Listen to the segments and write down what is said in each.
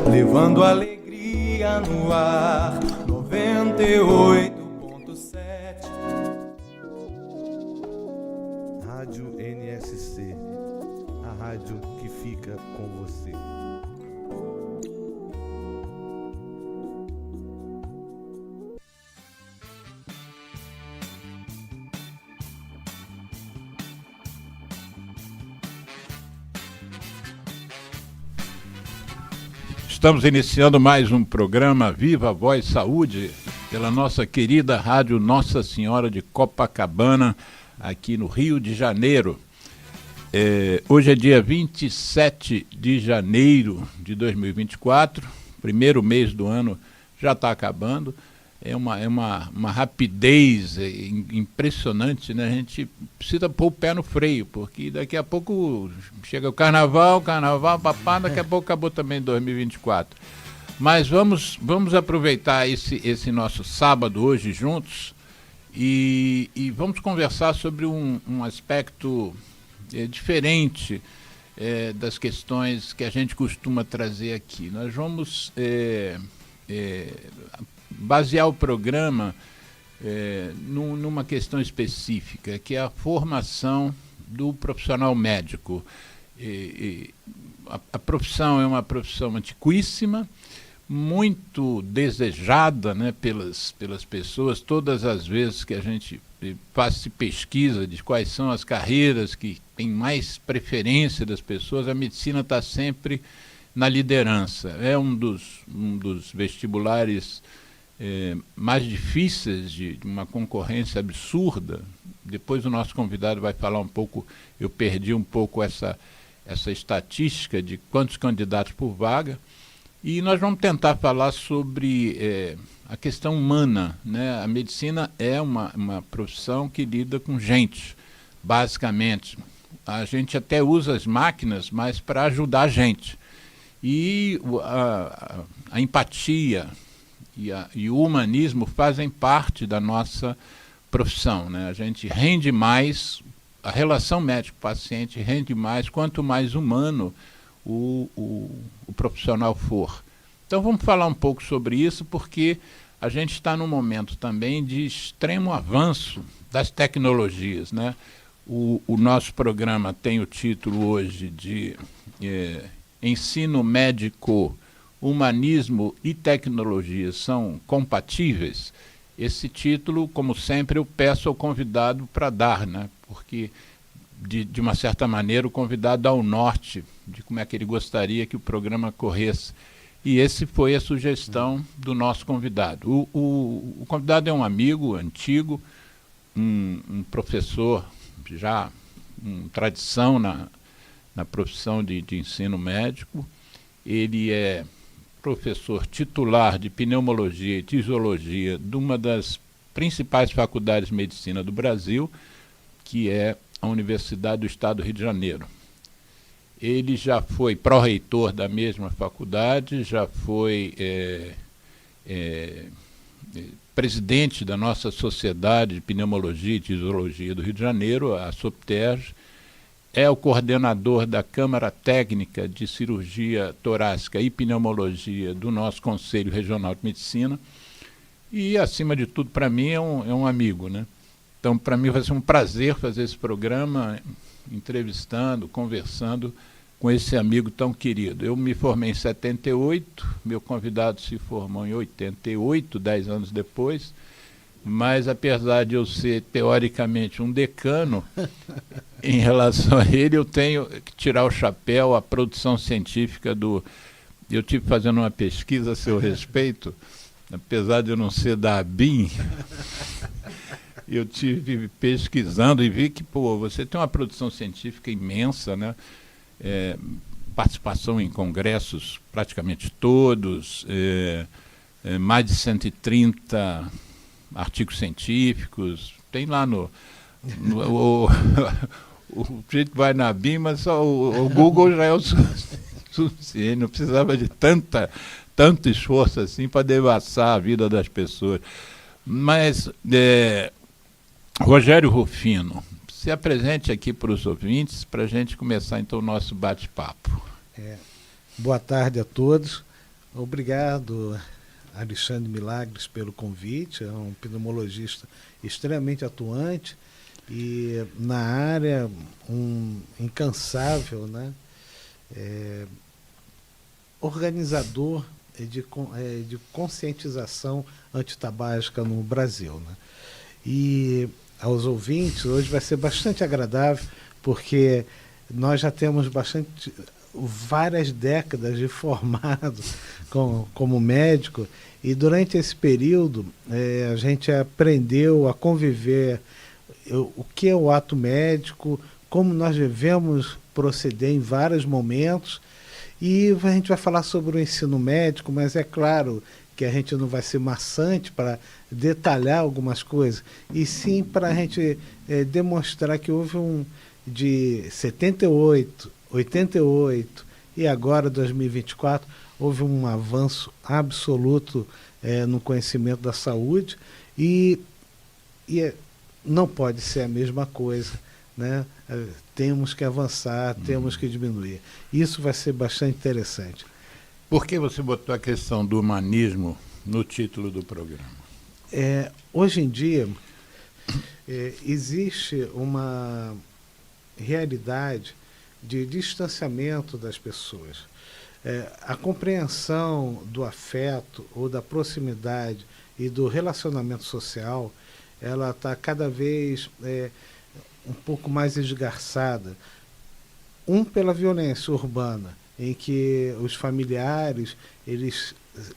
levando alegria no ar. 98.7 Rádio NSC, a rádio que fica com você. Estamos iniciando mais um programa Viva Voz Saúde, pela nossa querida rádio Nossa Senhora de Copacabana, aqui no Rio de Janeiro. Hoje é dia 27 de janeiro de 2024, primeiro mês do ano já está acabando. É uma rapidez impressionante, né? A gente precisa pôr o pé no freio, porque daqui a pouco chega o carnaval, papá, daqui a pouco acabou também 2024. Mas vamos aproveitar esse nosso sábado hoje juntos e vamos conversar sobre um aspecto diferente das questões que a gente costuma trazer aqui. Nós vamos basear o programa numa questão específica, que é a formação do profissional médico. A profissão é uma profissão antiquíssima, muito desejada, né, pelas pessoas. Todas as vezes que a gente faz pesquisa de quais são as carreiras que têm mais preferência das pessoas, a medicina está sempre na liderança. É um dos vestibulares mais difíceis, de uma concorrência absurda. Depois o nosso convidado vai falar um pouco, eu perdi um pouco essa estatística de quantos candidatos por vaga, e nós vamos tentar falar sobre a questão humana, né? A medicina é uma profissão que lida com gente, basicamente. A gente até usa as máquinas, mas para ajudar a gente. E a empatia e o humanismo fazem parte da nossa profissão, né? A gente rende mais, a relação médico-paciente rende mais, quanto mais humano o profissional for. Então vamos falar um pouco sobre isso, porque a gente está num momento também de extremo avanço das tecnologias, né? O nosso programa tem o título hoje de Ensino Médico, Humanismo e Tecnologia são compatíveis. Esse título, como sempre, eu peço ao convidado para dar, né? Porque, de uma certa maneira, o convidado dá o norte de como é que ele gostaria que o programa corresse. E esse foi a sugestão do nosso convidado. O convidado é um amigo antigo, um professor já com tradição na profissão de ensino médico. Ele é professor titular de pneumologia e tisiologia de uma das principais faculdades de medicina do Brasil, que é a Universidade do Estado do Rio de Janeiro. Ele já foi pró-reitor da mesma faculdade, já foi presidente da nossa Sociedade de Pneumologia e Tisiologia do Rio de Janeiro, a SOPTERJ, é o coordenador da Câmara Técnica de Cirurgia Torácica e Pneumologia do nosso Conselho Regional de Medicina e, acima de tudo, para mim é um amigo, né? Então, para mim vai ser um prazer fazer esse programa, entrevistando, conversando com esse amigo tão querido. Eu me formei em 78, meu convidado se formou em 88, 10 anos depois, mas apesar de eu ser teoricamente um decano, em relação a ele eu tenho que tirar o chapéu à produção científica eu tive fazendo uma pesquisa a seu respeito, apesar de eu não ser da ABIN, eu tive pesquisando e vi que, você tem uma produção científica imensa, né? Participação em congressos praticamente todos, mais de 130 artigos científicos, tem lá o jeito vai na BIM, mas só o Google já é o suficiente, não precisava de tanto esforço assim para devassar a vida das pessoas. Mas, Rogério Rufino, se apresente aqui para os ouvintes, para a gente começar então o nosso bate-papo. Boa tarde a todos. Obrigado, Alexandre Milagres, pelo convite. É um pneumologista extremamente atuante e na área um incansável, né? Organizador de conscientização antitabágica no Brasil, né? E aos ouvintes, hoje vai ser bastante agradável, porque nós já temos várias décadas de formado como médico, e durante esse período a gente aprendeu a conviver o que é o ato médico, como nós devemos proceder em vários momentos, e a gente vai falar sobre o ensino médico, mas é claro que a gente não vai ser maçante para detalhar algumas coisas, e sim para a gente demonstrar que houve de 78, 88 e agora 2024, houve um avanço absoluto no conhecimento da saúde e não pode ser a mesma coisa, né? Temos que avançar, temos que diminuir. Isso vai ser bastante interessante. Por que você botou a questão do humanismo no título do programa? Hoje em dia, existe uma realidade de distanciamento das pessoas. A compreensão do afeto ou da proximidade e do relacionamento social, ela está cada vez um pouco mais esgarçada. Pela violência urbana, em que os familiares eles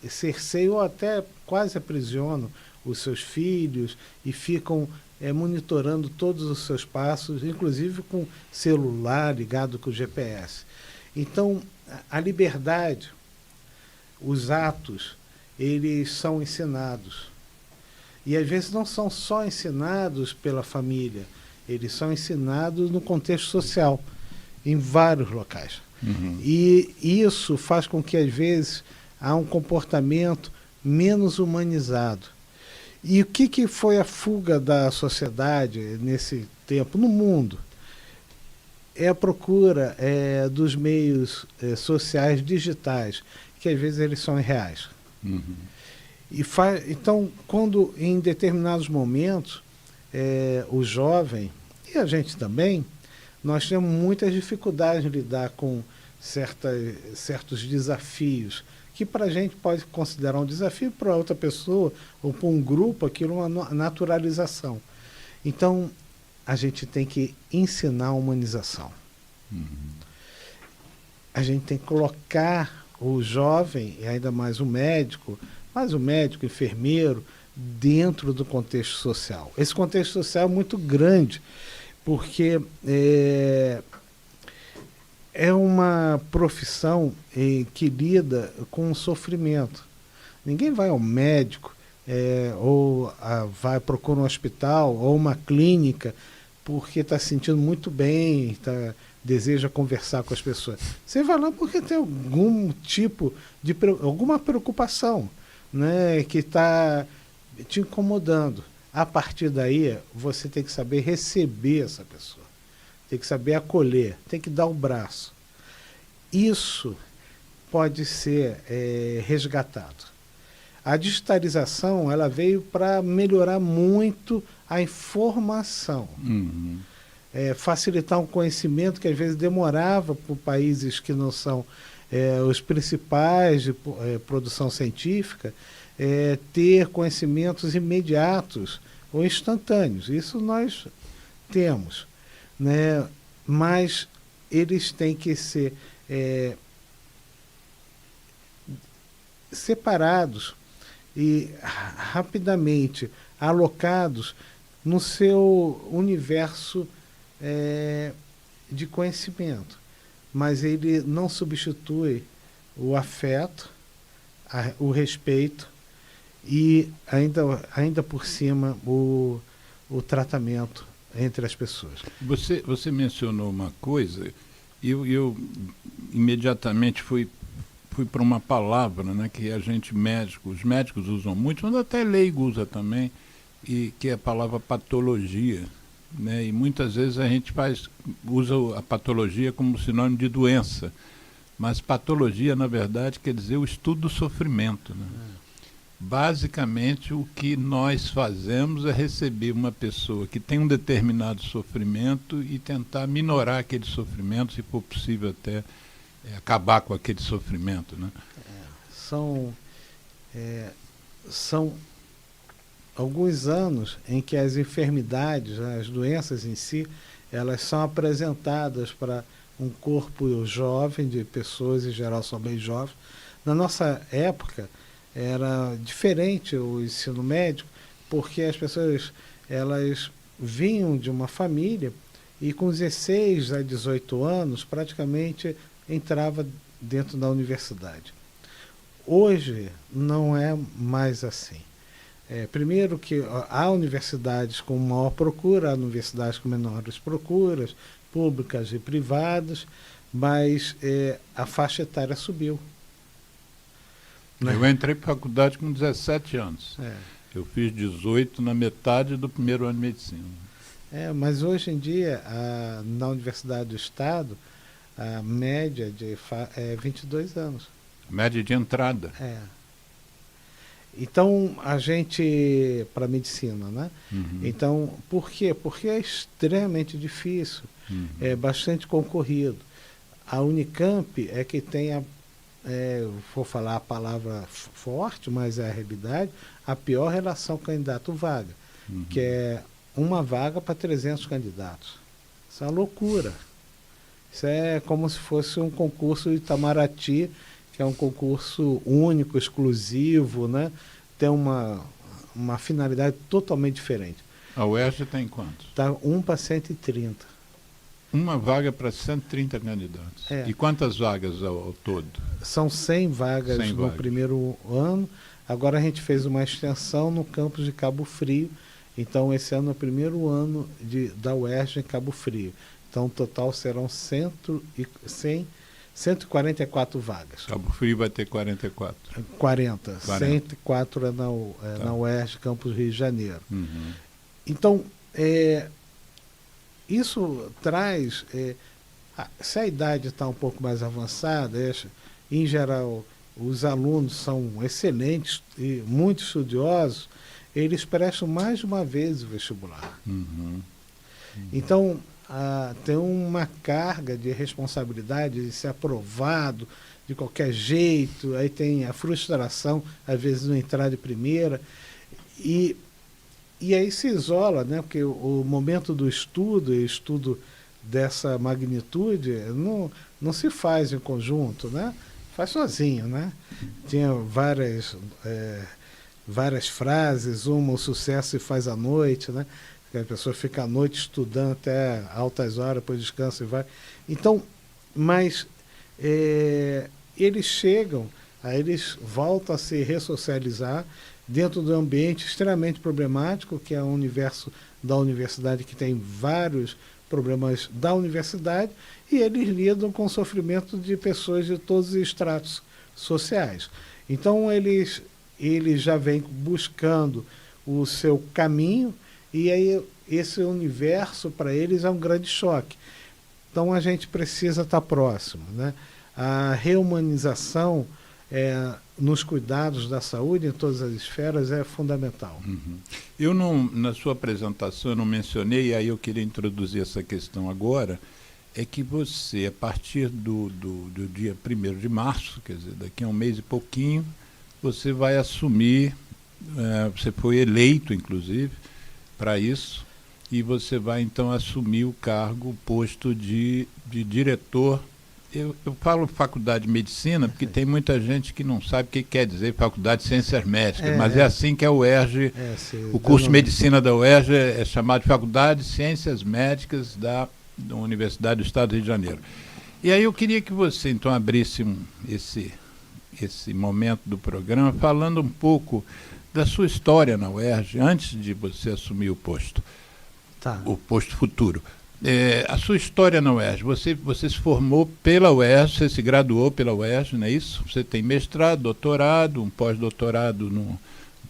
cerceiam ou até quase aprisionam os seus filhos e ficam monitorando todos os seus passos, inclusive com celular ligado com o GPS. Então, a liberdade, os atos, eles são ensinados. E às vezes não são só ensinados pela família, eles são ensinados no contexto social, em vários locais. Uhum. E isso faz com que, às vezes, há um comportamento menos humanizado. E o que foi a fuga da sociedade nesse tempo, no mundo? É a procura dos meios sociais digitais, que às vezes eles são irreais. Uhum. Então, quando em determinados momentos, o jovem, e a gente também, nós temos muitas dificuldades de lidar com certos desafios, que para a gente pode considerar um desafio, para outra pessoa ou para um grupo aquilo é uma naturalização. Então, a gente tem que ensinar a humanização. Uhum. A gente tem que colocar o jovem, e ainda mais o médico, enfermeiro, dentro do contexto social. Esse contexto social é muito grande, porque é uma profissão que lida com o sofrimento. Ninguém vai ao médico ou vai procurar um hospital ou uma clínica porque está se sentindo muito bem, deseja conversar com as pessoas. Você vai lá porque tem algum tipo de alguma preocupação, né, que está te incomodando. A partir daí, você tem que saber receber essa pessoa. Tem que saber acolher, tem que dar o braço. Isso pode ser resgatado. A digitalização ela veio para melhorar muito a informação, Uhum. facilitar um conhecimento que às vezes demorava por países que não são os principais de produção científica, ter conhecimentos imediatos ou instantâneos. Isso nós temos, né? Mas eles têm que ser separados e rapidamente alocados no seu universo de conhecimento. Mas ele não substitui o afeto, o respeito e ainda por cima o tratamento entre as pessoas. Você mencionou uma coisa e eu imediatamente fui para uma palavra, né, que os médicos usam muito, mas até leigo usa também, e que é a palavra patologia, né? E muitas vezes a gente usa a patologia como sinônimo de doença, Mas patologia, na verdade, quer dizer o estudo do sofrimento, né? Basicamente, o que nós fazemos é receber uma pessoa que tem um determinado sofrimento e tentar minorar aquele sofrimento, se for possível até acabar com aquele sofrimento, né? São alguns anos em que as enfermidades, as doenças em si, elas são apresentadas para um corpo jovem, de pessoas em geral são bem jovens. Na nossa época era diferente o ensino médico, porque as pessoas elas vinham de uma família e com 16 a 18 anos praticamente entrava dentro da universidade. Hoje não é mais assim. Primeiro que há universidades com maior procura, há universidades com menores procuras, públicas e privadas, mas a faixa etária subiu. Eu entrei para a faculdade com 17 anos. Eu fiz 18 na metade do primeiro ano de medicina. Mas hoje em dia, na Universidade do Estado, a média é 22 anos. Média de entrada. Então, a gente, para a medicina, né? Uhum. Então, por quê? Porque é extremamente difícil, é bastante concorrido. A Unicamp é que tem vou falar a palavra forte, mas é a realidade, a pior relação candidato-vaga, que é uma vaga para 300 candidatos. Isso é uma loucura. Isso é como se fosse um concurso de Itamaraty, que é um concurso único, exclusivo, né? Tem uma finalidade totalmente diferente. A UERJ tem quantos? Está 1 para 130. Uma vaga para 130 candidatos. E quantas vagas ao todo? São 100 vagas no primeiro ano. Agora a gente fez uma extensão no campus de Cabo Frio. Então, esse ano é o primeiro ano da UERJ em Cabo Frio. Então, o total serão 144 vagas. Cabo Frio vai ter 44. 40. 104 é na UERJ, campus Rio de Janeiro. Então, isso traz... se a idade está um pouco mais avançada, em geral, os alunos são excelentes e muito estudiosos, eles prestam mais de uma vez o vestibular. Então, tem uma carga de responsabilidade de ser aprovado de qualquer jeito, aí tem a frustração, às vezes, não entrar de primeira, e aí se isola, né? Porque o momento do estudo dessa magnitude, não se faz em conjunto, né? Faz sozinho, né? Tinha várias frases, o sucesso se faz à noite, né? A pessoa fica à noite estudando até altas horas, depois descansa e vai. Então, mas eles chegam, aí eles voltam a se ressocializar dentro de um ambiente extremamente problemático, que é o universo da universidade, que tem vários problemas da universidade, e eles lidam com o sofrimento de pessoas de todos os estratos sociais. Então, eles já vêm buscando o seu caminho, e aí esse universo para eles é um grande choque. Então a gente precisa estar próximo, né? A reumanização nos cuidados da saúde em todas as esferas é fundamental. Eu na sua apresentação eu não mencionei, e aí eu queria introduzir essa questão agora, é que você, a partir do dia 1º de março, quer dizer, daqui a um mês e pouquinho, você vai assumir, você foi eleito, inclusive, para isso, e você vai então assumir o posto de diretor. Eu falo faculdade de medicina porque tem muita gente que não sabe o que quer dizer faculdade de ciências médicas, mas é assim que a UERJ, o curso de medicina da UERJ é chamado de faculdade de ciências médicas da Universidade do Estado do Rio de Janeiro. E aí eu queria que você então abrisse esse momento do programa falando um pouco da sua história na UERJ, antes de você assumir o posto, o posto futuro. A sua história na UERJ, você se formou pela UERJ, você se graduou pela UERJ, não é isso? Você tem mestrado, doutorado, um pós-doutorado no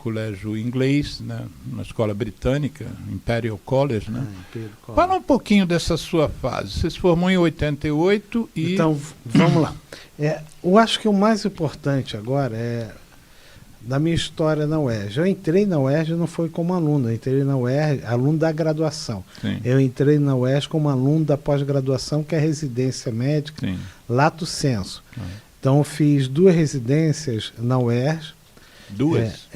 colégio inglês, né, na escola britânica, Imperial College, né? Imperial College. Fala um pouquinho dessa sua fase. Você se formou em 88 e... Então, vamos lá. Eu acho que o mais importante agora é da minha história na UERJ. Eu entrei na UERJ não foi como aluno, eu entrei na UERJ, aluno da graduação. Sim. Eu entrei na UERJ como aluno da pós-graduação, que é residência médica, Sim. lato sensu. Então, eu fiz 2 residências na UERJ. 2?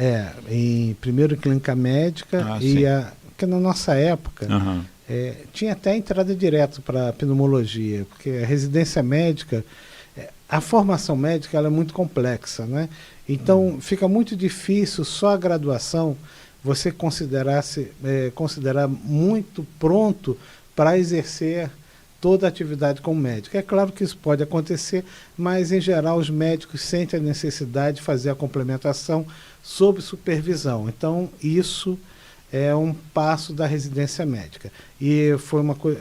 Primeiro em clínica médica que na nossa época tinha até entrada direta para pneumologia, porque a residência médica, a formação médica ela é muito complexa, né? Então fica muito difícil só a graduação você considerar muito pronto para exercer toda a atividade como médico. É claro que isso pode acontecer, mas em geral os médicos sentem a necessidade de fazer a complementação sob supervisão. Então isso é um passo da residência médica. E foi uma coisa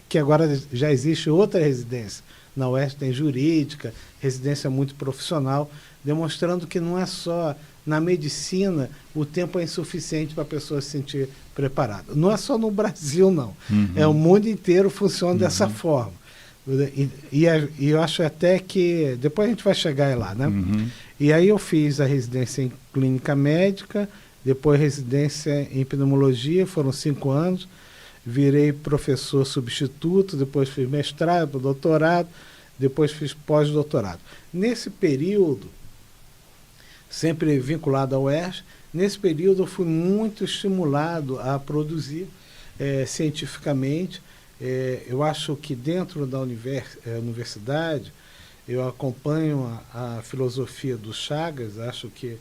que agora já existe outra residência. Na UERJ tem jurídica, residência muito profissional, demonstrando que não é só na medicina o tempo é insuficiente para a pessoa se sentir preparada. Não é só no Brasil, não. O mundo inteiro funciona dessa forma. E eu acho até que... Depois a gente vai chegar lá, né? E aí eu fiz a residência em clínica médica, depois residência em pneumologia, foram 5 anos. Virei professor substituto, depois fiz mestrado, doutorado, depois fiz pós-doutorado. Nesse período, sempre vinculado ao UERJ, nesse período eu fui muito estimulado a produzir cientificamente. Eu acho que dentro da universidade, eu acompanho a filosofia do Chagas, acho que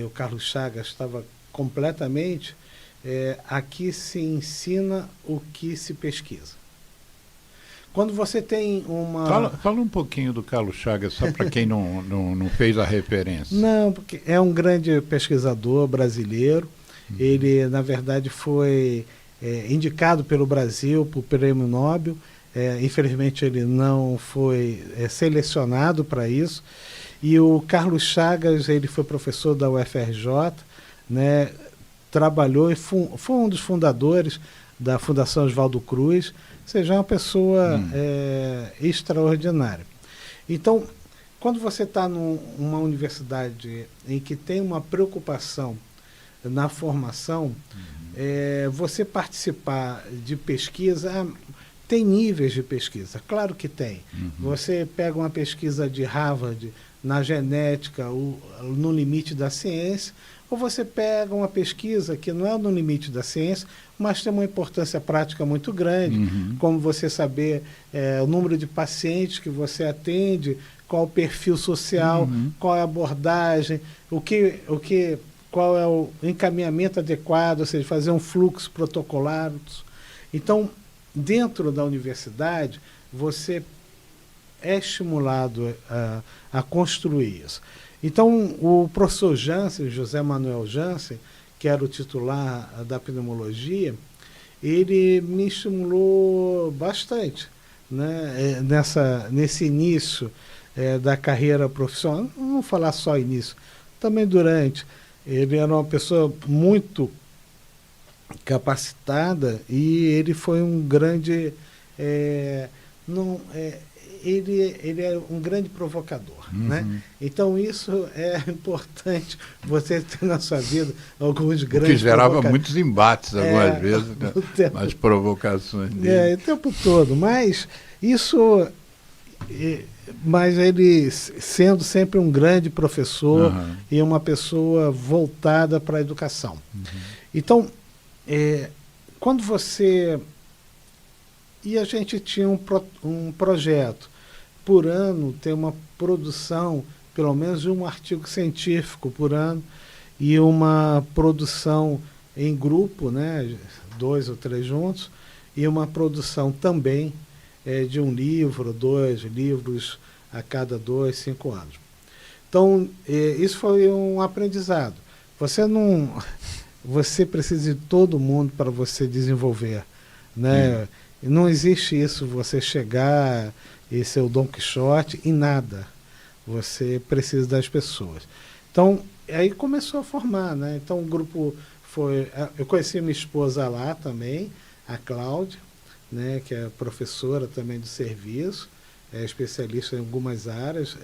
o Carlos Chagas estava completamente... aqui se ensina o que se pesquisa. Quando você tem uma... Fala um pouquinho do Carlos Chagas, só para quem não fez a referência. Não, porque é um grande pesquisador brasileiro. Ele, na verdade, foi indicado pelo Brasil para o Prêmio Nobel. Infelizmente, ele não foi selecionado para isso. E o Carlos Chagas, ele foi professor da UFRJ, né? Trabalhou e foi um dos fundadores da Fundação Oswaldo Cruz, ou seja, é uma pessoa extraordinária. Então, quando você está numa universidade em que tem uma preocupação na formação, você participar de pesquisa, tem níveis de pesquisa, claro que tem. Você pega uma pesquisa de Harvard na genética, no limite da ciência, ou você pega uma pesquisa que não é no limite da ciência, mas tem uma importância prática muito grande, como você saber o número de pacientes que você atende, qual o perfil social, qual é a abordagem, qual é o encaminhamento adequado, ou seja, fazer um fluxo protocolar. Então, dentro da universidade, você é estimulado a construir isso. Então, o professor Jansen, José Manuel Jansen, que era o titular da pneumologia, ele me estimulou bastante, né, nesse início da carreira profissional. Não vou falar só início, também durante. Ele era uma pessoa muito capacitada e ele foi um grande... Ele é um grande provocador, né? Então isso é importante você ter na sua vida alguns grandes... Que gerava muitos embates algumas vezes, né? As provocações dele. O tempo todo, mas isso... Mas ele sendo sempre um grande professor e uma pessoa voltada para a educação. Então, quando você... E a gente tinha um projeto. Por ano, ter uma produção, pelo menos de um artigo científico por ano, e uma produção em grupo, né, 2 ou 3 juntos, e uma produção também de um livro, 2 livros a cada 2, 5 anos. Então, isso foi um aprendizado. Você precisa de todo mundo para você desenvolver, né? Não existe isso, você chegar e ser o Dom Quixote em nada. Você precisa das pessoas. Então, aí começou a formar, né? Então o grupo foi... Eu conheci minha esposa lá também, a Cláudia, né? Que é professora também do serviço, é especialista em algumas áreas.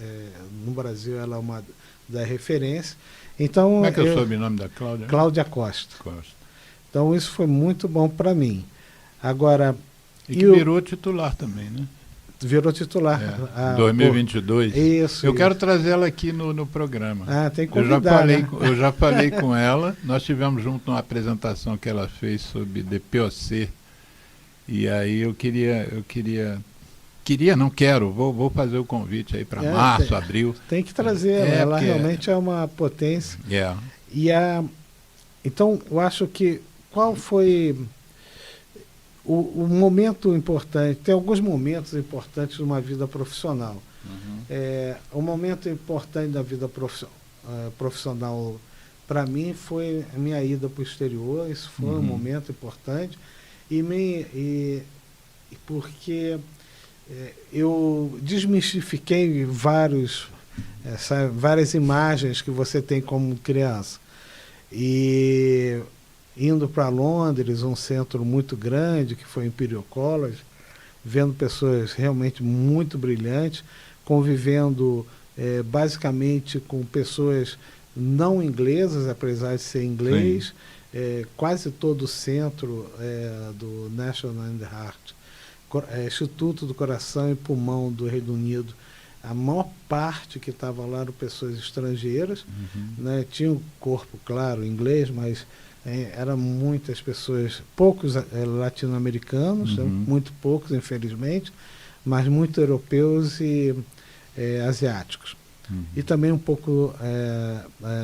No Brasil ela é uma da referência. Então, Como é que é o sobrenome da Cláudia? Cláudia Costa. Costa. Então isso foi muito bom para mim. Agora... E que virou titular também, né? Virou titular. Em 2022. Isso. Eu quero trazer ela aqui no programa. Tem que convidar, eu já falei com ela. Nós tivemos junto uma apresentação que ela fez sobre DPOC. E aí eu não quero, vou fazer o convite aí para março, abril. Tem que trazer ela realmente é uma potência. Então, eu acho que qual foi o momento importante? Tem alguns momentos importantes numa vida profissional. O momento importante da vida profissional para mim foi a minha ida para o exterior. Isso foi um momento importante. Porque eu desmistifiquei várias imagens que você tem como criança. E indo para Londres, um centro muito grande, que foi o Imperial College, vendo pessoas realmente muito brilhantes, convivendo basicamente com pessoas não inglesas, apesar de ser inglês. Quase todo o centro do National and Heart, Instituto do Coração e Pulmão do Reino Unido, a maior parte que estava lá eram pessoas estrangeiras, né? Tinha um corpo, claro, inglês, mas eram muitas pessoas, poucos latino-americanos, muito poucos, infelizmente, mas muitos europeus e asiáticos. E também um pouco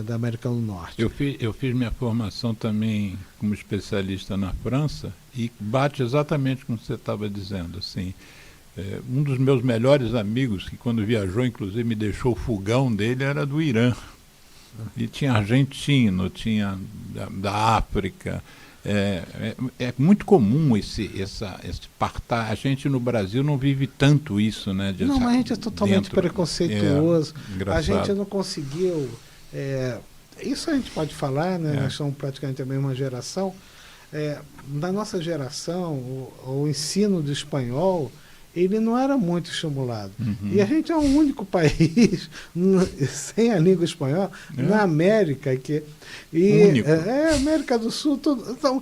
da América do Norte. Eu fiz minha formação também como especialista na França e bate exatamente como você estava dizendo. Assim, um dos meus melhores amigos, que quando viajou, inclusive, me deixou o fogão dele, era do Irã. E tinha argentino, tinha da África. É muito comum esse partar. A gente no Brasil não vive tanto isso, né? Não, mas a gente é totalmente preconceituoso. A gente não conseguiu... isso a gente pode falar, né? Nós somos praticamente a mesma geração. Na nossa geração, o ensino do espanhol, ele não era muito estimulado. E a gente é o único país sem a língua espanhola na América. Único. América do Sul. Então,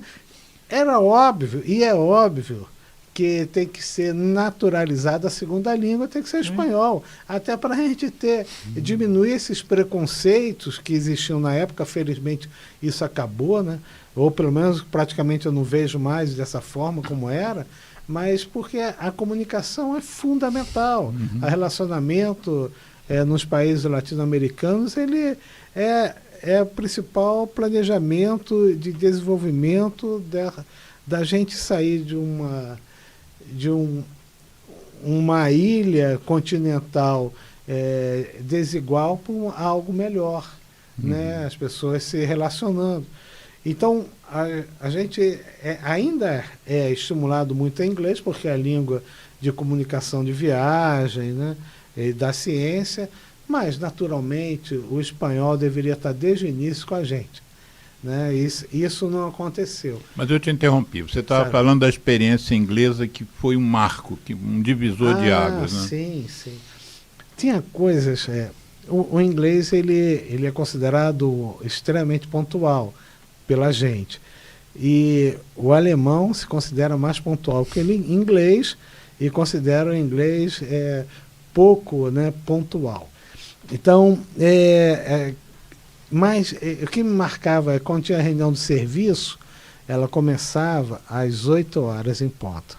era óbvio, e é óbvio, que tem que ser naturalizada a segunda língua, tem que ser espanhol. Até para a gente diminuir esses preconceitos que existiam na época. Felizmente, isso acabou, né? Ou pelo menos praticamente eu não vejo mais dessa forma como era. Mas porque a comunicação é fundamental. O relacionamento nos países latino-americanos, ele é o principal planejamento de desenvolvimento da gente sair de uma ilha continental desigual para algo melhor, né? As pessoas se relacionando. Então, a gente ainda é estimulado muito em inglês, porque é a língua de comunicação de viagem, né, e da ciência, mas, naturalmente, o espanhol deveria estar desde o início com a gente. Né? Isso não aconteceu. Mas eu te interrompi. Você estava falando da experiência inglesa, que foi um marco, um divisor de águas. Né? Sim, sim. Tinha coisas... O inglês ele é considerado extremamente pontual pela gente. E o alemão se considera mais pontual que o inglês, e considera o inglês pouco, né, pontual. Então, mas o que me marcava é quando tinha a reunião do serviço, ela começava às 8 horas em ponto.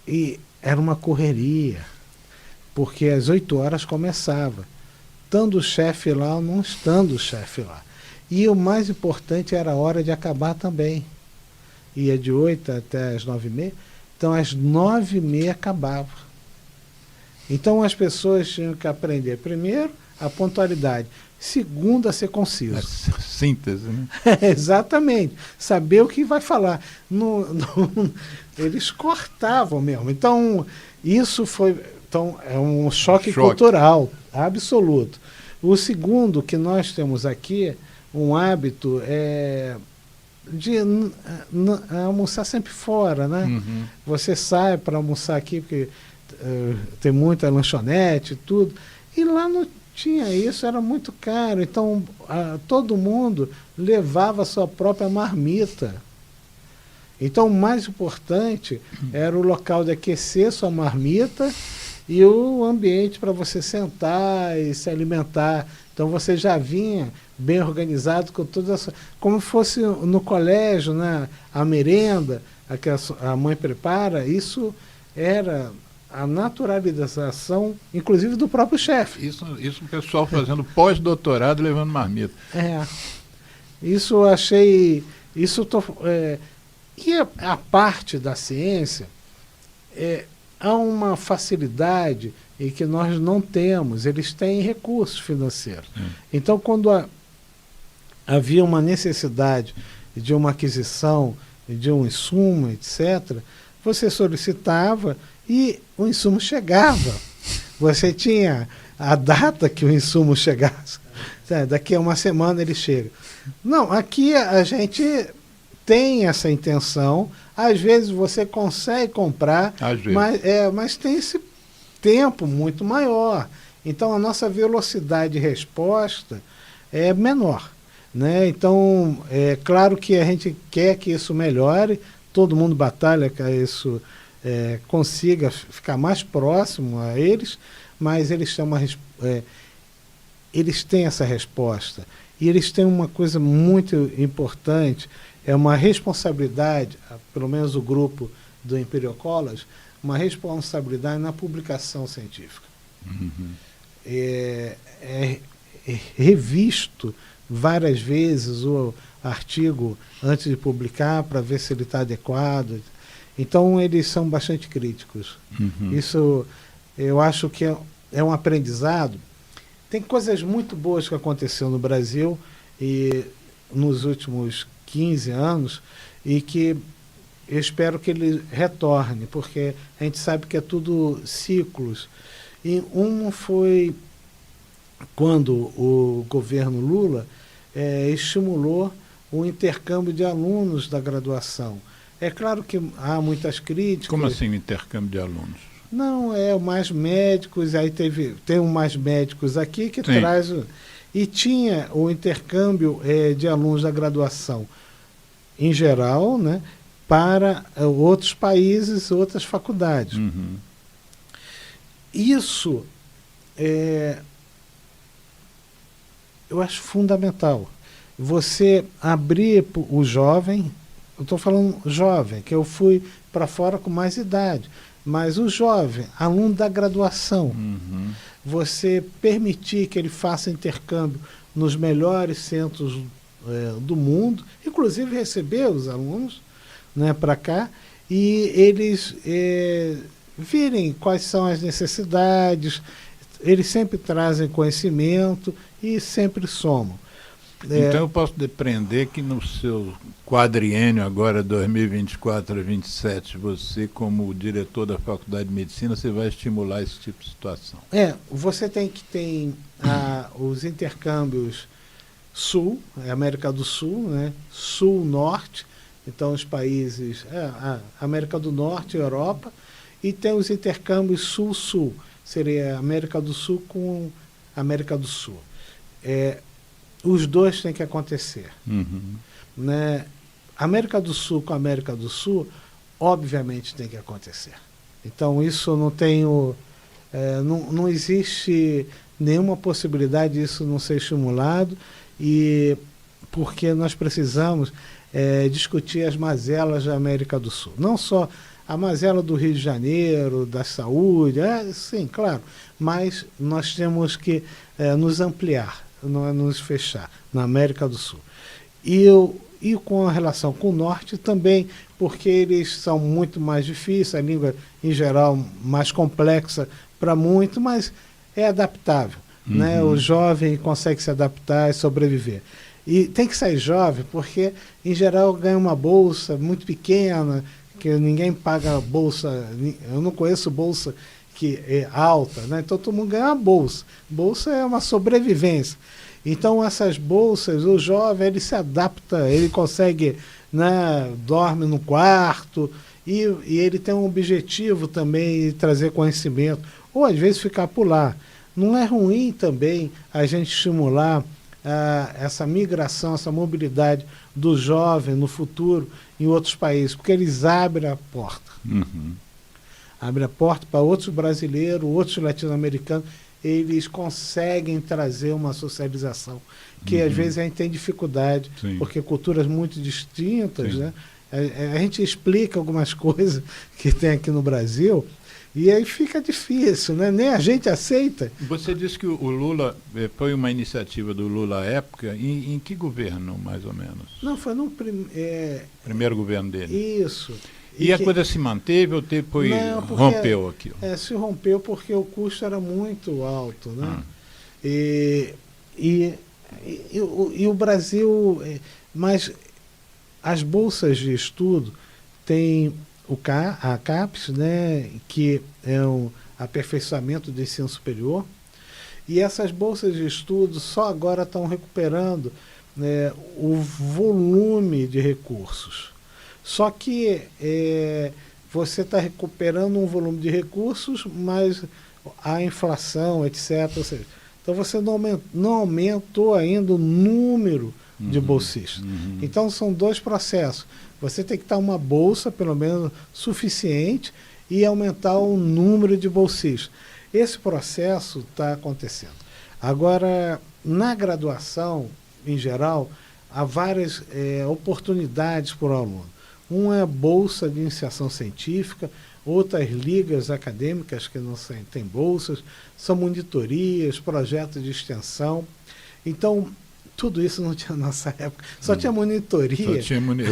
E era uma correria, porque às 8 horas começava, estando o chefe lá ou não estando o chefe lá. E o mais importante era a hora de acabar também. Ia de 8 até as 9h30, então às 9h30 acabava. Então as pessoas tinham que aprender, primeiro, a pontualidade, segundo, a ser conciso. A síntese, né? Exatamente. Saber o que vai falar. Eles cortavam mesmo. Então, isso foi... Então, é um choque cultural absoluto. O segundo, que nós temos aqui, um hábito de almoçar sempre fora, né? Uhum. Você sai para almoçar aqui, porque tem muita lanchonete e tudo, e lá não tinha isso, era muito caro. Então, todo mundo levava a sua própria marmita. Então, o mais importante era o local de aquecer sua marmita e o ambiente para você sentar e se alimentar. Então, você já vinha bem organizado com toda essa... Como fosse no colégio, né? A merenda, a que a mãe prepara, isso era a naturalização, inclusive do próprio chefe. Isso o pessoal fazendo pós-doutorado levando marmita. Isso eu achei... E a parte da ciência, há uma facilidade em que nós não temos, eles têm recursos financeiros. Então, quando havia uma necessidade de uma aquisição de um insumo, etc., você solicitava e o insumo chegava. Você tinha a data que o insumo chegasse. Daqui a uma semana ele chega. Não, aqui a gente tem essa intenção, às vezes você consegue comprar, mas tem esse tempo muito maior. Então a nossa velocidade de resposta é menor, né? Então é claro que a gente quer que isso melhore, todo mundo batalha que isso consiga ficar mais próximo a eles, mas eles têm essa resposta. E eles têm uma coisa muito importante, é uma responsabilidade, pelo menos o grupo do Imperial College, uma responsabilidade na publicação científica. Uhum. É revisto várias vezes o artigo antes de publicar para ver se ele está adequado. Então, eles são bastante críticos. Uhum. Isso, eu acho que é um aprendizado. Tem coisas muito boas que aconteceram no Brasil e nos últimos 15 anos e que eu espero que ele retorne, porque a gente sabe que é tudo ciclos. E um foi quando o governo Lula estimulou o intercâmbio de alunos da graduação. É claro que há muitas críticas. Como assim o intercâmbio de alunos? Não, mais médicos, aí tem mais médicos aqui que Sim. traz... E tinha o intercâmbio de alunos da graduação, em geral, né, para outros países, outras faculdades. Uhum. Isso eu acho fundamental. Você abrir o jovem, eu estou falando jovem, que eu fui para fora com mais idade, mas o jovem, aluno da graduação, Uhum. você permitir que ele faça intercâmbio nos melhores centros do mundo, inclusive receber os alunos, né, para cá, e eles virem quais são as necessidades, eles sempre trazem conhecimento e sempre somam. Então eu posso depreender que no seu quadriênio agora 2024 a 2027, você como diretor da Faculdade de Medicina, você vai estimular esse tipo de situação. Você tem que ter os intercâmbios Sul, América do Sul, né? Sul-Norte, então os países, América do Norte, Europa, e tem os intercâmbios Sul-Sul, seria América do Sul com América do Sul. Os dois têm que acontecer. Uhum. Né? América do Sul com América do Sul, obviamente tem que acontecer. Então isso não tenho, não existe nenhuma possibilidade disso não ser estimulado, e porque nós precisamos discutir as mazelas da América do Sul. Não só a mazela do Rio de Janeiro, da saúde, sim, claro, mas nós temos que nos ampliar, não nos fechar na América do Sul. E com a relação com o Norte também, porque eles são muito mais difíceis, a língua em geral mais complexa para muito, mas é adaptável. Uhum. Né? O jovem consegue se adaptar e sobreviver. E tem que sair jovem, porque em geral ganha uma bolsa muito pequena, que ninguém paga bolsa, eu não conheço bolsa que é alta, né? Então todo mundo ganha uma bolsa. Bolsa é uma sobrevivência. Então essas bolsas, o jovem ele se adapta, ele consegue, né, dorme no quarto e ele tem um objetivo também de trazer conhecimento, ou às vezes ficar por lá. Não é ruim também a gente estimular essa migração, essa mobilidade do jovem no futuro em outros países, porque eles abrem a porta. Uhum. Abre a porta para outros brasileiros, outros latino-americanos, eles conseguem trazer uma socialização, que às vezes a gente tem dificuldade, Sim. porque culturas muito distintas, Sim. né? A gente explica algumas coisas que tem aqui no Brasil, e aí fica difícil, né? Nem a gente aceita. Você disse que o Lula, foi uma iniciativa do Lula à época, em que governo, mais ou menos? Não, foi no Primeiro governo dele. isso. E a coisa se manteve ou depois Não, porque rompeu aquilo? se rompeu porque o custo era muito alto, né? E o Brasil, mas as bolsas de estudo tem a CAPES, né, que é um aperfeiçoamento do ensino superior, e essas bolsas de estudo só agora estão recuperando, né, o volume de recursos. Só que você está recuperando um volume de recursos, mas a inflação, etc. Ou seja, então você não aumentou ainda o número de bolsistas. Então são dois processos. Você tem que estar uma bolsa, pelo menos, suficiente e aumentar o número de bolsistas. Esse processo está acontecendo. Agora, na graduação, em geral, há várias oportunidades para o aluno. Uma é a bolsa de iniciação científica, outras ligas acadêmicas que não têm bolsas, são monitorias, projetos de extensão. Então, tudo isso não tinha na nossa época, só tinha monitoria. Eu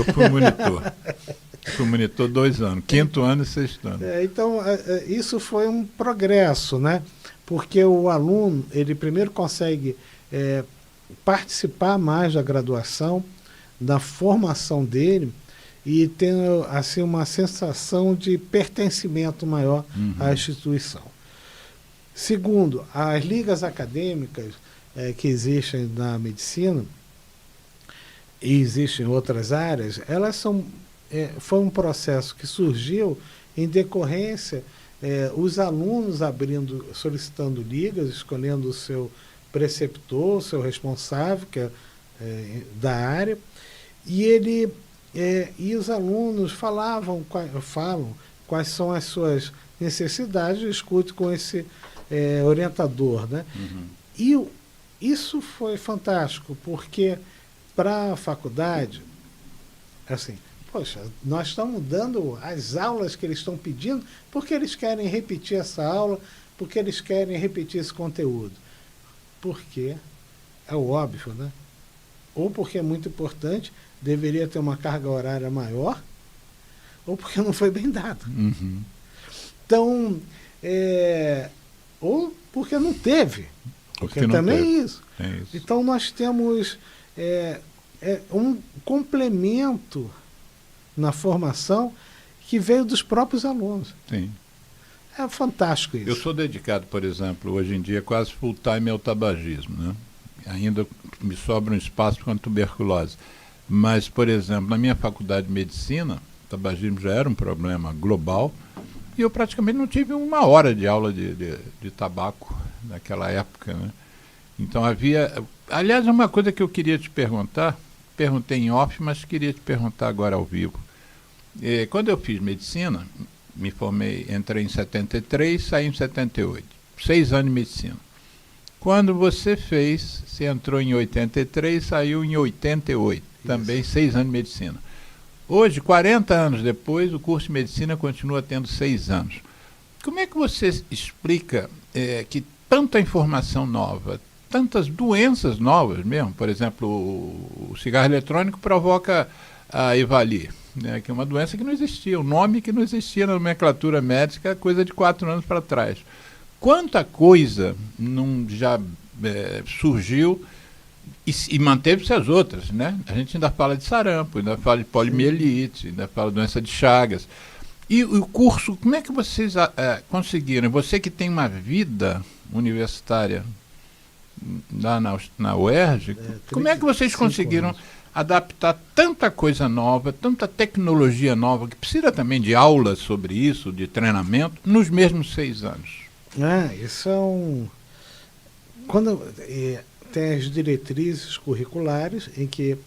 fui monitor. Fui monitor 2 anos, 5º ano e 6º ano. Então, isso foi um progresso, né? Porque o aluno, ele primeiro consegue participar mais da graduação, da formação dele, e tem assim, uma sensação de pertencimento maior à instituição. Segundo, as ligas acadêmicas que existem na medicina, e existem em outras áreas, elas foi um processo que surgiu em decorrência, os alunos solicitando ligas, escolhendo o seu preceptor, o seu responsável, que é da área, e os alunos falam quais são as suas necessidades, discute com esse orientador, né? E isso foi fantástico, porque para a faculdade, assim, poxa, nós estamos dando as aulas que eles estão pedindo porque eles querem repetir essa aula, porque eles querem repetir esse conteúdo. Porque é o óbvio, né? Ou porque é muito importante, deveria ter uma carga horária maior, ou porque não foi bem dado. Então, ou porque não teve. Porque também é isso. Então, nós temos um complemento na formação que veio dos próprios alunos. Sim. É fantástico isso. Eu sou dedicado, por exemplo, hoje em dia, quase full time ao tabagismo, né? Ainda me sobra um espaço com a tuberculose. Mas, por exemplo, na minha faculdade de medicina, o tabagismo já era um problema global e eu praticamente não tive 1 hora de aula de tabaco naquela época, né? Então havia... Aliás, uma coisa que eu queria te perguntar, perguntei em off, mas queria te perguntar agora ao vivo. Quando eu fiz medicina, me formei, entrei em 73, saí em 78. 6 anos de medicina. Quando você entrou em 83, saiu em 88. Também 6 anos de medicina. Hoje, 40 anos depois, o curso de medicina continua tendo 6 anos. Como é que você explica que tanta informação nova, tantas doenças novas mesmo, por exemplo, o cigarro eletrônico provoca a EVALI, né, que é uma doença que não existia, um nome que não existia na nomenclatura médica, coisa de 4 anos para trás. Quanta coisa já surgiu e manteve-se as outras, né? A gente ainda fala de sarampo, ainda fala de poliomielite, ainda fala de doença de Chagas. E o curso, como é que vocês conseguiram? Você que tem uma vida universitária lá na UERJ, como é que vocês 35 conseguiram anos. adaptar tanta coisa nova, tanta tecnologia nova, que precisa também de aulas sobre isso, de treinamento, nos mesmos 6 anos? Isso é um... Quando tem as diretrizes curriculares, em que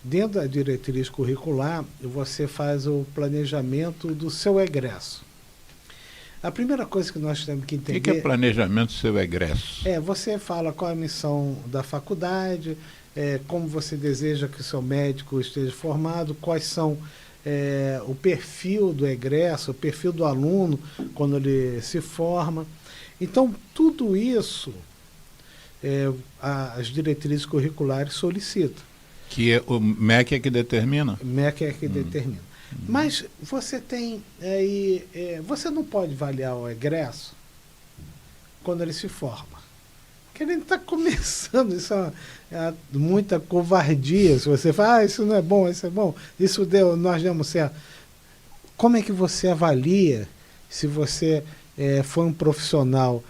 dentro da diretriz curricular você faz o planejamento do seu egresso. A primeira coisa que nós temos que O entender... que é planejamento do seu egresso? Você fala qual é a missão da faculdade, como você deseja que o seu médico esteja formado, quais são o perfil do egresso, o perfil do aluno quando ele se forma. Então, tudo isso as diretrizes curriculares solicitam. Que o MEC é que determina? O MEC é que determina. Mas você tem aí... você não pode avaliar o egresso quando ele se forma. Porque ele está começando, isso é muita covardia. Se você fala, isso não é bom, isso é bom, nós demos certo. Como é que você avalia se você foi um profissional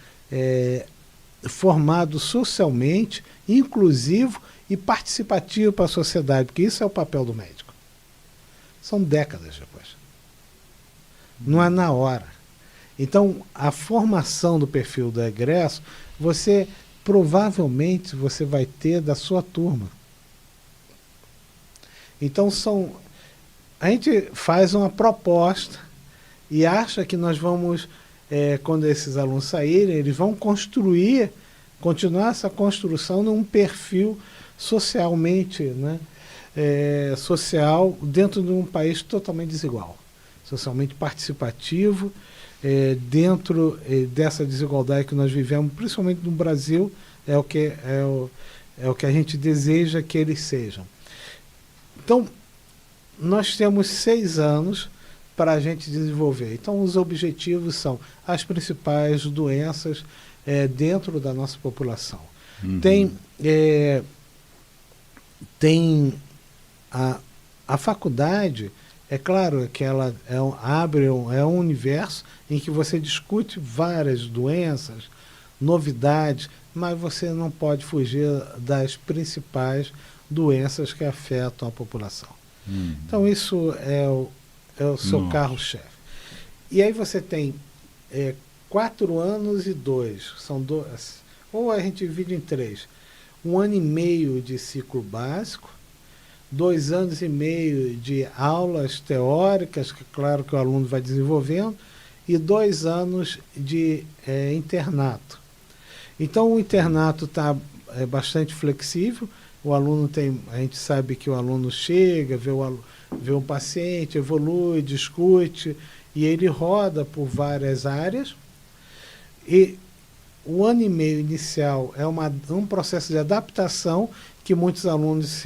formado socialmente, inclusivo e participativo para a sociedade? Porque isso é o papel do médico. São décadas depois. Não é na hora. Então, a formação do perfil do egresso, provavelmente você vai ter da sua turma. Então, a gente faz uma proposta e acha que nós vamos, quando esses alunos saírem, eles vão continuar essa construção num perfil socialmente, né, social, dentro de um país totalmente desigual, socialmente participativo, dentro dessa desigualdade que nós vivemos, principalmente no Brasil, é o que a gente deseja que eles sejam. Então, nós temos 6 anos para a gente desenvolver. Então, os objetivos são as principais doenças dentro da nossa população. Uhum. Tem a faculdade, é claro que ela abre um universo em que você discute várias doenças, novidades, mas você não pode fugir das principais doenças que afetam a população. Então, isso é o seu carro-chefe. E aí você tem 4 anos e 2, são 2, ou a gente divide em 3. 1 ano e meio de ciclo básico, 2 anos e meio de aulas teóricas, que claro que o aluno vai desenvolvendo, e 2 anos de internato. Então, o internato está bastante flexível. O aluno a gente sabe que o aluno chega, vê um paciente, evolui, discute, e ele roda por várias áreas. E o ano e meio inicial é um processo de adaptação que muitos alunos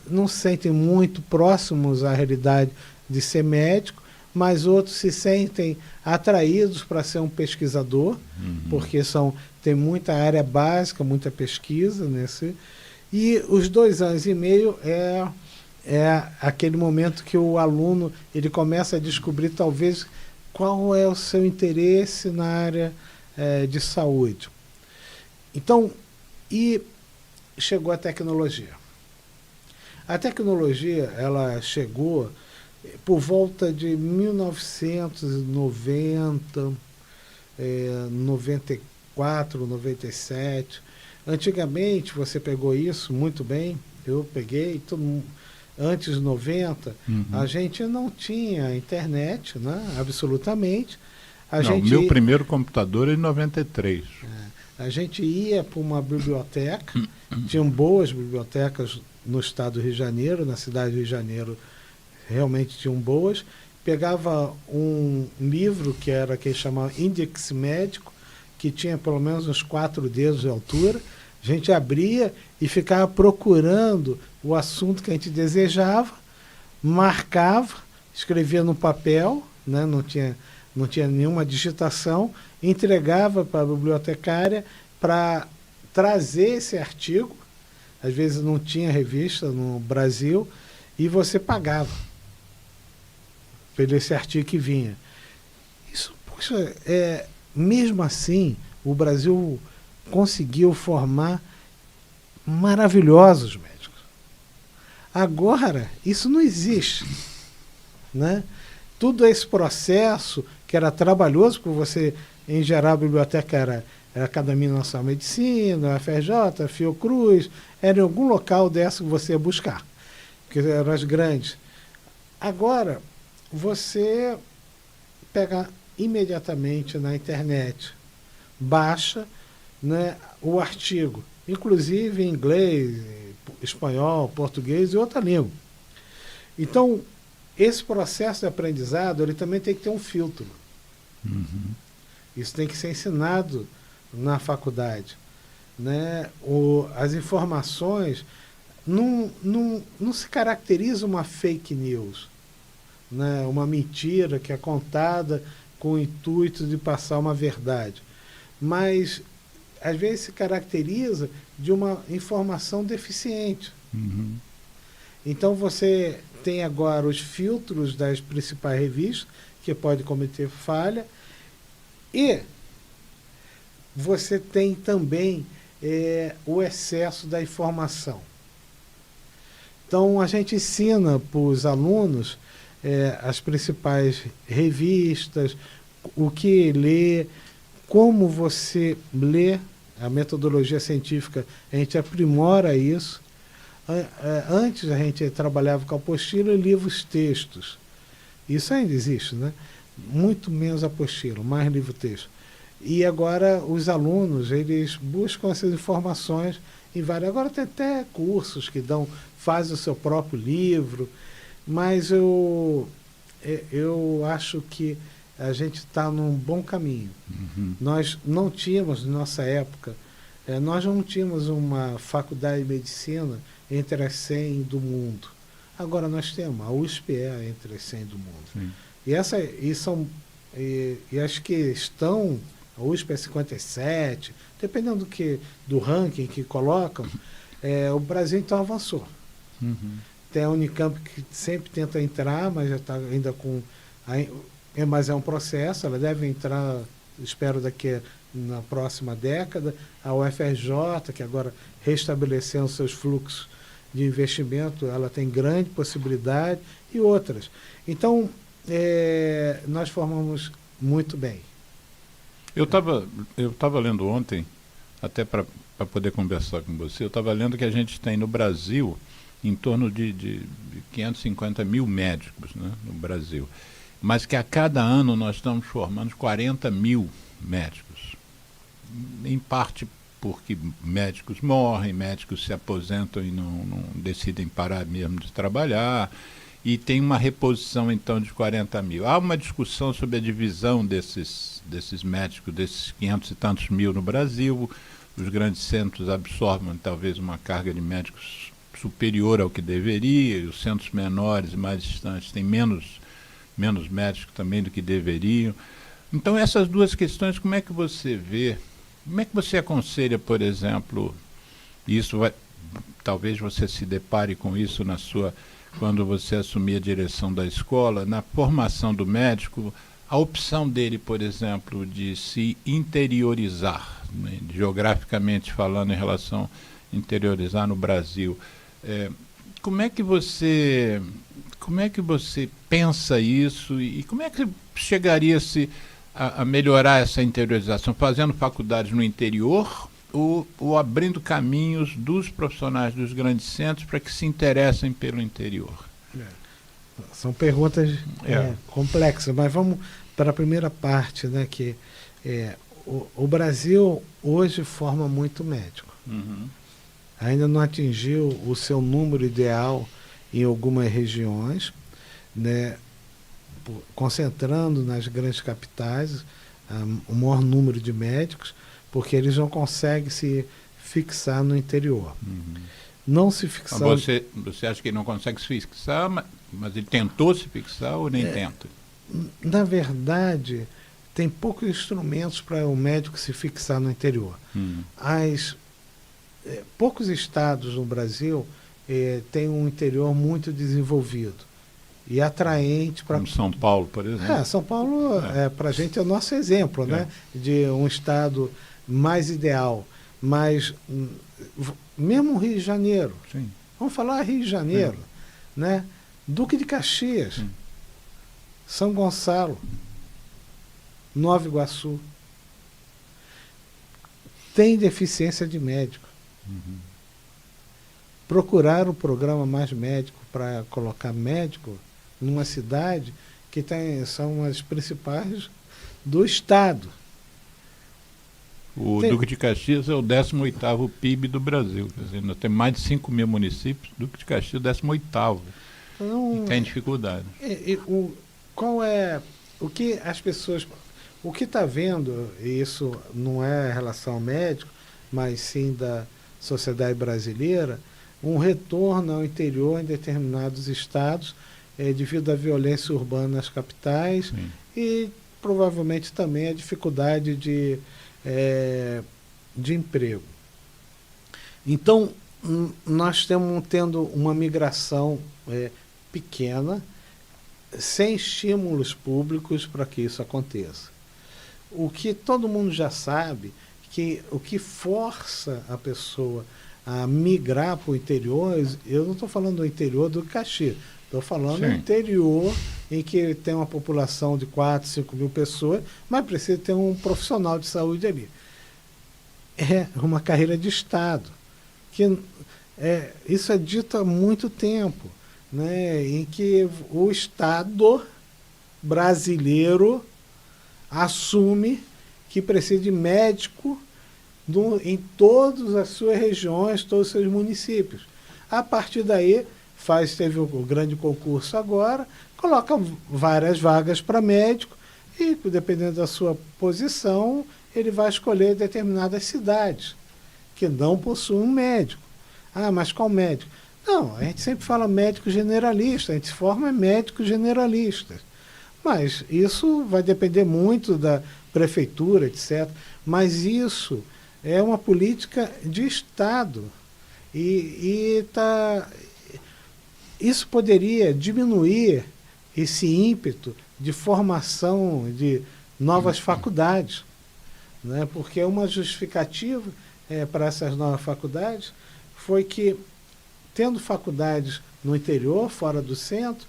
não se sentem muito próximos à realidade de ser médico, mas outros se sentem atraídos para ser um pesquisador, porque tem muita área básica, muita pesquisa nesse. E os 2 anos e meio é aquele momento que o aluno ele começa a descobrir talvez qual é o seu interesse na área de saúde. Então, e chegou a tecnologia. A tecnologia ela chegou por volta de 1990, 94, 97. Antigamente, você pegou isso muito bem, eu peguei, todo mundo, antes de 90, a gente não tinha internet, né, absolutamente. Meu primeiro computador é em 93. A gente ia para uma biblioteca, tinham boas bibliotecas no estado do Rio de Janeiro, na cidade do Rio de Janeiro, realmente tinham boas. Pegava um livro que eles chamavam Índex Médico, que tinha pelo menos uns 4 dedos de altura. A gente abria e ficava procurando o assunto que a gente desejava, marcava, escrevia no papel, né, não tinha nenhuma digitação, entregava para a bibliotecária para trazer esse artigo. Às vezes não tinha revista no Brasil, e você pagava pelo esse artigo que vinha. Isso, puxa, mesmo assim, o Brasil conseguiu formar maravilhosos médicos. Agora, isso não existe, né? Tudo esse processo que era trabalhoso, porque você, em geral, a biblioteca era a Academia Nacional de Medicina, a FRJ, a Fiocruz, era em algum local dessa que você ia buscar, que eram as grandes. Agora, você pega imediatamente na internet, baixa, né, o artigo, inclusive em inglês, espanhol, português e outra língua. Então, esse processo de aprendizado, ele também tem que ter um filtro. Uhum. Isso tem que ser ensinado na faculdade, né? As informações não se caracteriza uma fake news, né? Uma mentira que é contada com o intuito de passar uma verdade. Mas, às vezes, se caracteriza de uma informação deficiente. Uhum. Então, você tem agora os filtros das principais revistas, que pode cometer falha, e você tem também o excesso da informação. Então, a gente ensina para os alunos as principais revistas, o que ler, como você lê, a metodologia científica, a gente aprimora isso. Antes a gente trabalhava com apostila e livros-textos. Isso ainda existe, né? Muito menos apostila, mais livro-texto. E agora os alunos, eles buscam essas informações em várias... Agora tem até cursos que fazem o seu próprio livro, mas eu acho que a gente está num bom caminho. Uhum. Nós não tínhamos, na nossa época, nós não tínhamos uma faculdade de medicina entre as 100 do mundo. Agora nós temos, a USP é entre as 100 do mundo. Sim. E acho que estão, a USP é 57, dependendo do ranking que colocam, o Brasil então avançou. Uhum. Tem a Unicamp que sempre tenta entrar, mas já está ainda com... Mas é um processo, ela deve entrar, espero na próxima década. A UFRJ, que agora restabelecendo seus fluxos de investimento, ela tem grande possibilidade, e outras. Então, nós formamos muito bem. Eu estava lendo ontem, até para poder conversar com você, eu estava lendo que a gente tem no Brasil em torno de 550 mil médicos, né, no Brasil, mas que a cada ano nós estamos formando 40 mil médicos, em parte porque médicos morrem, médicos se aposentam e não decidem parar mesmo de trabalhar, e tem uma reposição então de 40 mil. Há uma discussão sobre a divisão desses médicos, desses 500 e tantos mil no Brasil. Os grandes centros absorvem talvez uma carga de médicos superior ao que deveria, e os centros menores e mais distantes têm menos médicos também do que deveriam. Então, essas duas questões, como é que você vê, como é que você aconselha, por exemplo, talvez você se depare com isso quando você assumir a direção da escola, na formação do médico, a opção dele, por exemplo, de se interiorizar, né, geograficamente falando, em relação a interiorizar no Brasil. Como é que você pensa isso e como é que chegaria-se a melhorar essa interiorização? Fazendo faculdades no interior ou abrindo caminhos dos profissionais dos grandes centros para que se interessem pelo interior? São perguntas complexas, mas vamos para a primeira parte, né, que o Brasil hoje forma muito médico. Uhum. Ainda não atingiu o seu número ideal em algumas regiões, né, concentrando nas grandes capitais o maior número de médicos, porque eles não conseguem se fixar no interior. Uhum. Não se fixar... Você acha que ele não consegue se fixar, mas ele tentou se fixar ou nem tenta? Na verdade, tem poucos instrumentos para o médico se fixar no interior. Poucos estados no Brasil têm um interior muito desenvolvido. e atraente para Como São Paulo, por exemplo. São Paulo, para a gente, é o nosso exemplo, né? De um estado mais ideal. Mas, mesmo o Rio de Janeiro, Sim. vamos falar Rio de Janeiro, né? Duque de Caxias, São Gonçalo, Nova Iguaçu, tem deficiência de médico. Procurar o programa Mais Médico para colocar médico numa cidade que são as principais do estado. O Duque de Caxias é o 18º PIB do Brasil. Quer dizer, nós temos mais de 5 mil municípios. Duque de Caxias, 18º. Então, tem dificuldade. Qual é o que as pessoas... O que está vendo, e isso não é relação ao médico, mas sim da sociedade brasileira, um retorno ao interior em determinados estados, devido à violência urbana nas capitais. Sim. E provavelmente também a dificuldade de emprego. Então, nós estamos tendo uma migração pequena, sem estímulos públicos para que isso aconteça. O que todo mundo já sabe, que o que força a pessoa a migrar para o interior, eu não estou falando do interior do Caxias, estou falando do interior em que tem uma população de 4, 5 mil pessoas, mas precisa ter um profissional de saúde ali. É uma carreira de Estado. Isso é dito há muito tempo, né, em que o Estado brasileiro assume que precisa de médico em todas as suas regiões, todos os seus municípios. A partir daí, teve o grande concurso agora, coloca várias vagas para médico e, dependendo da sua posição, ele vai escolher determinadas cidades que não possuem um médico. Ah, mas qual médico? Não, a gente sempre fala médico generalista, a gente forma médicos generalistas. Mas isso vai depender muito da prefeitura, etc. Mas isso é uma política de Estado. Isso poderia diminuir esse ímpeto de formação de novas faculdades, né? Porque uma justificativa para essas novas faculdades foi que, tendo faculdades no interior, fora do centro,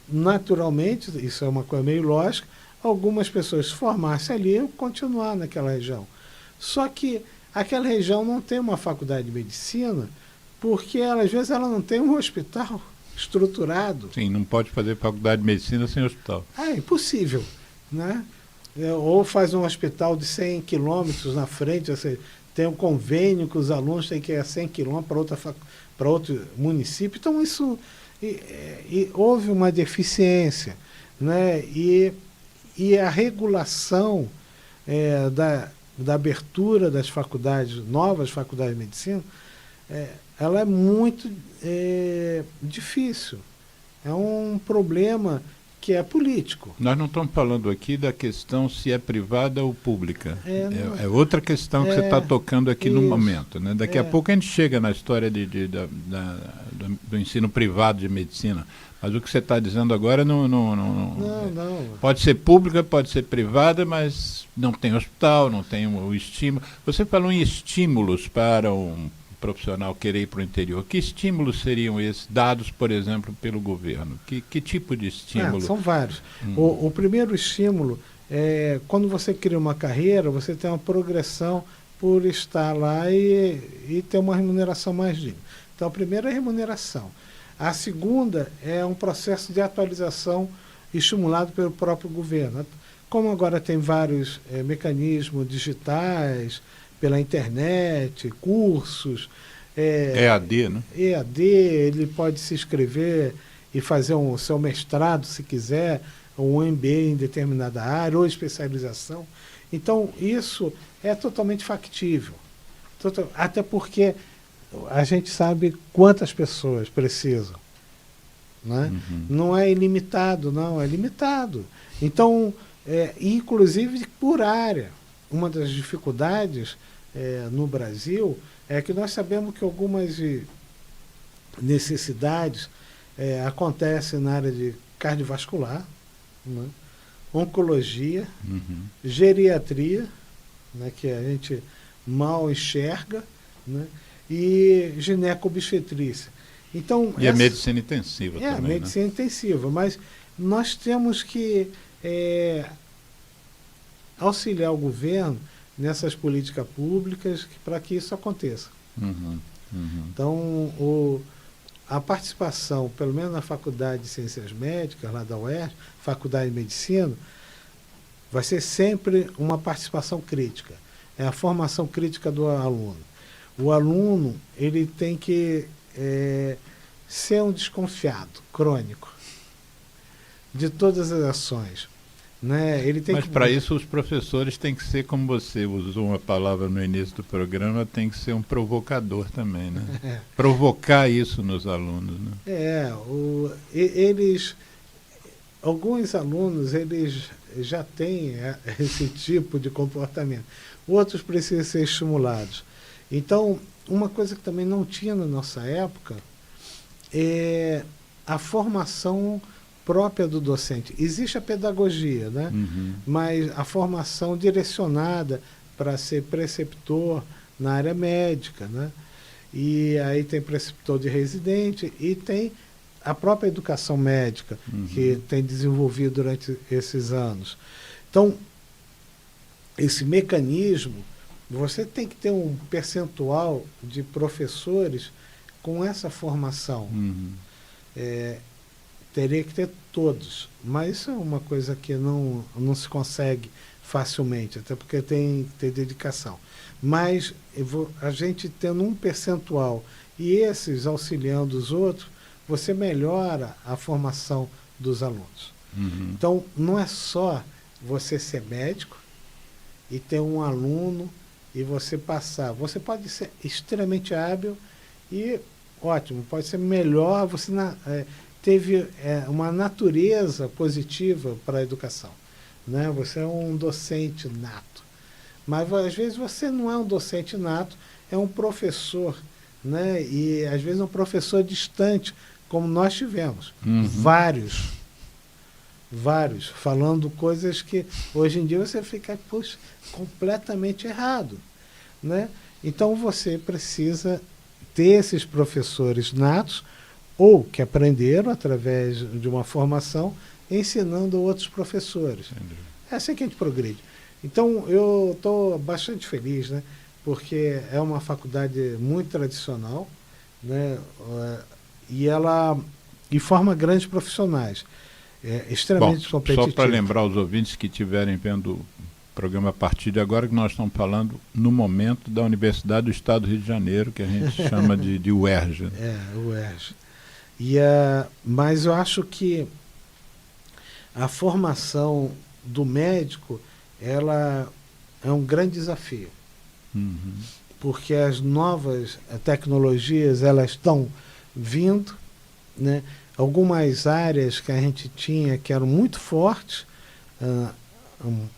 naturalmente, isso é uma coisa meio lógica, algumas pessoas se formassem ali e continuar naquela região. Só que aquela região não tem uma faculdade de medicina, porque às vezes ela não tem um hospital estruturado. Sim, não pode fazer faculdade de medicina sem hospital. É impossível, né? Ou faz um hospital de 100 quilômetros na frente, você tem um convênio que os alunos têm que ir a 100 quilômetros para outro município. Então, isso... houve uma deficiência, né? E a regulação da abertura das faculdades, novas faculdades de medicina, ela é muito difícil. É um problema que é político. Nós não estamos falando aqui da questão se é privada ou pública. É outra questão que você está tocando aqui no momento, né? Daqui a pouco a gente chega na história do ensino privado de medicina. Mas o que você está dizendo agora não. Pode ser pública, pode ser privada, mas não tem hospital, não tem o estímulo. Você falou em estímulos para um profissional querer ir para o interior. Que estímulos seriam esses dados, por exemplo, pelo governo? Que tipo de estímulo? São vários. O primeiro estímulo é quando você cria uma carreira, você tem uma progressão por estar lá e ter uma remuneração mais digna. Então, a primeira é a remuneração. A segunda é um processo de atualização estimulado pelo próprio governo. Como agora tem vários mecanismos digitais, pela internet, cursos. EAD, né? EAD, ele pode se inscrever e fazer o seu mestrado, se quiser, ou um MBA em determinada área, ou especialização. Então, isso é totalmente factível. Até porque a gente sabe quantas pessoas precisam. Né? Não é ilimitado, não, é limitado. Então, inclusive por área. Uma das dificuldades no Brasil é que nós sabemos que algumas necessidades acontece na área de cardiovascular, né? Oncologia, geriatria, né? Que a gente mal enxerga, né? E gineco-obstetrícia. Então, e a medicina intensiva também, a medicina intensiva, mas nós temos que auxiliar o governo nessas políticas públicas para que isso aconteça. Então, a participação, pelo menos na Faculdade de Ciências Médicas, lá da UERJ, Faculdade de Medicina, vai ser sempre uma participação crítica. É a formação crítica do aluno. O aluno, ele tem que ser um desconfiado crônico de todas as ações, né? Mas para isso os professores têm que ser, como você usou uma palavra no início do programa, tem que ser um provocador também, né? Provocar isso nos alunos, né? Alguns alunos, eles já têm esse tipo de comportamento. Outros precisam ser estimulados. Então, uma coisa que também não tinha na nossa época é a formação própria do docente. Existe a pedagogia, né? Mas a formação direcionada para ser preceptor na área médica, né? E aí tem preceptor de residente e tem a própria educação médica que tem desenvolvido durante esses anos. Então, esse mecanismo, você tem que ter um percentual de professores com essa formação. Teria que ter todos, mas isso é uma coisa que não se consegue facilmente, até porque tem que ter dedicação. Mas a gente tendo um percentual e esses auxiliando os outros, você melhora a formação dos alunos. Então, não é só você ser médico e ter um aluno e você passar. Você pode ser extremamente hábil e ótimo, pode ser melhor, você teve uma natureza positiva para a educação, né? Você é um docente nato. Mas, às vezes, você não é um docente nato, é um professor, né? E, às vezes, um professor distante, como nós tivemos. Vários, falando coisas que, hoje em dia, você fica, puxa, completamente errado, né? Então, você precisa ter esses professores natos, ou que aprenderam através de uma formação, ensinando outros professores. É assim que a gente progride. Então, eu estou bastante feliz, né? Porque é uma faculdade muito tradicional, né? E forma grandes profissionais, extremamente competitivos. Só para lembrar os ouvintes que estiverem vendo o programa a partir de agora, que nós estamos falando, no momento, da Universidade do Estado do Rio de Janeiro, que a gente chama de UERJ. UERJ. Mas eu acho que a formação do médico, ela é um grande desafio. Porque as novas tecnologias, elas estão vindo, né? Algumas áreas que a gente tinha que eram muito fortes,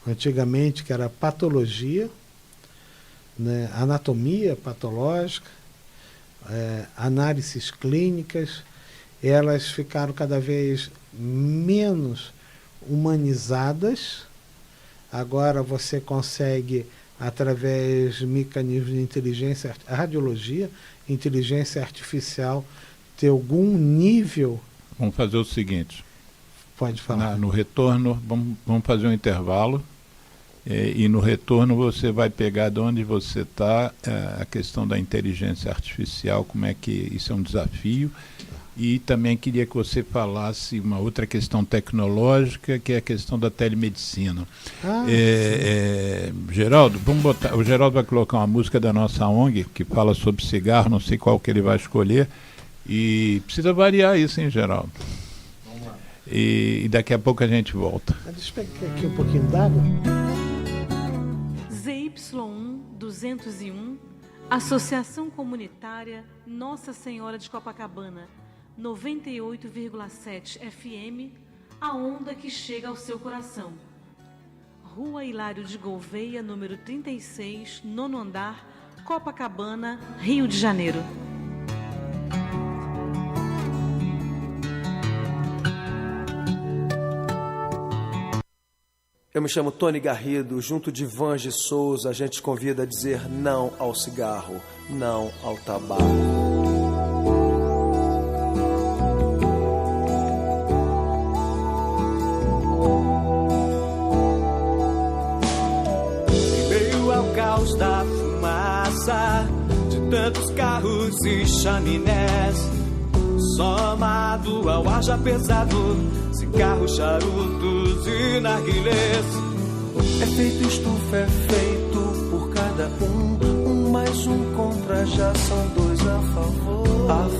antigamente, que era patologia, né? Anatomia patológica, análises clínicas, elas ficaram cada vez menos humanizadas. Agora você consegue, através de mecanismos de inteligência, radiologia, inteligência artificial, ter algum nível. Vamos fazer o seguinte. Pode falar. No retorno, vamos fazer um intervalo. E no retorno você vai pegar de onde você está, a questão da inteligência artificial, como é que isso é um desafio. E também queria que você falasse uma outra questão tecnológica, que é a questão da telemedicina. Geraldo, o Geraldo vai colocar uma música da nossa ONG, que fala sobre cigarro, não sei qual que ele vai escolher. E precisa variar isso, hein, Geraldo? Vamos lá. E daqui a pouco a gente volta. Deixa eu pegar aqui um pouquinho d'água. ZY1 201, Associação Comunitária Nossa Senhora de Copacabana, 98,7 FM, a onda que chega ao seu coração. Rua Hilário de Gouveia, número 36, 9º andar, Copacabana, Rio de Janeiro. Eu me chamo Tony Garrido, junto de Vange Souza, a gente convida a dizer não ao cigarro, não ao tabaco. Em meio ao caos da fumaça de tantos carros e chaminés, somado ao ar já pesado, cigarros, charutos e narguilés. É feito estufa, é feito por cada um mais um contra, já são dois a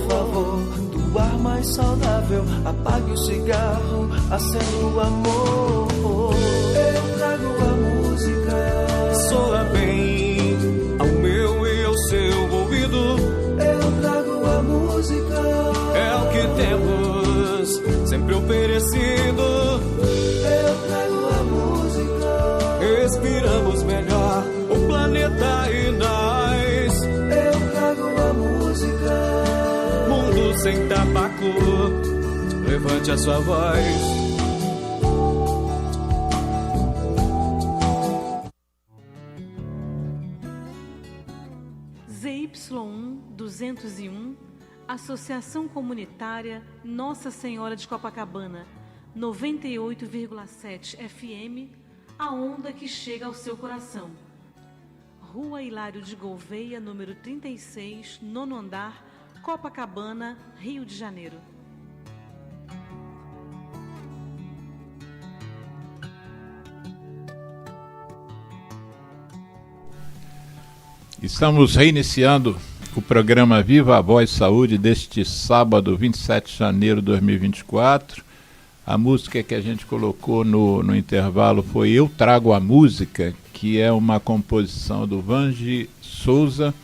favor do ar mais saudável. Apague o cigarro, acenda o amor. Eu trago a música, Soa bem ao meu e ao seu ouvido. eu trago a música, É o que temos sempre oferecido. eu trago a música, Respiramos melhor o planeta e nós. eu trago a música. Mundo sem tabaco, levante a sua voz. ZY1 201, Associação Comunitária Nossa Senhora de Copacabana, 98,7 FM, a onda que chega ao seu coração. Rua Hilário de Gouveia, número 36, nono andar, Copacabana, Rio de Janeiro. Estamos reiniciando o programa Viva a Voz Saúde deste sábado, 27 de janeiro de 2024. A música que a gente colocou no intervalo foi Eu Trago a Música, que é uma composição do Vange Souza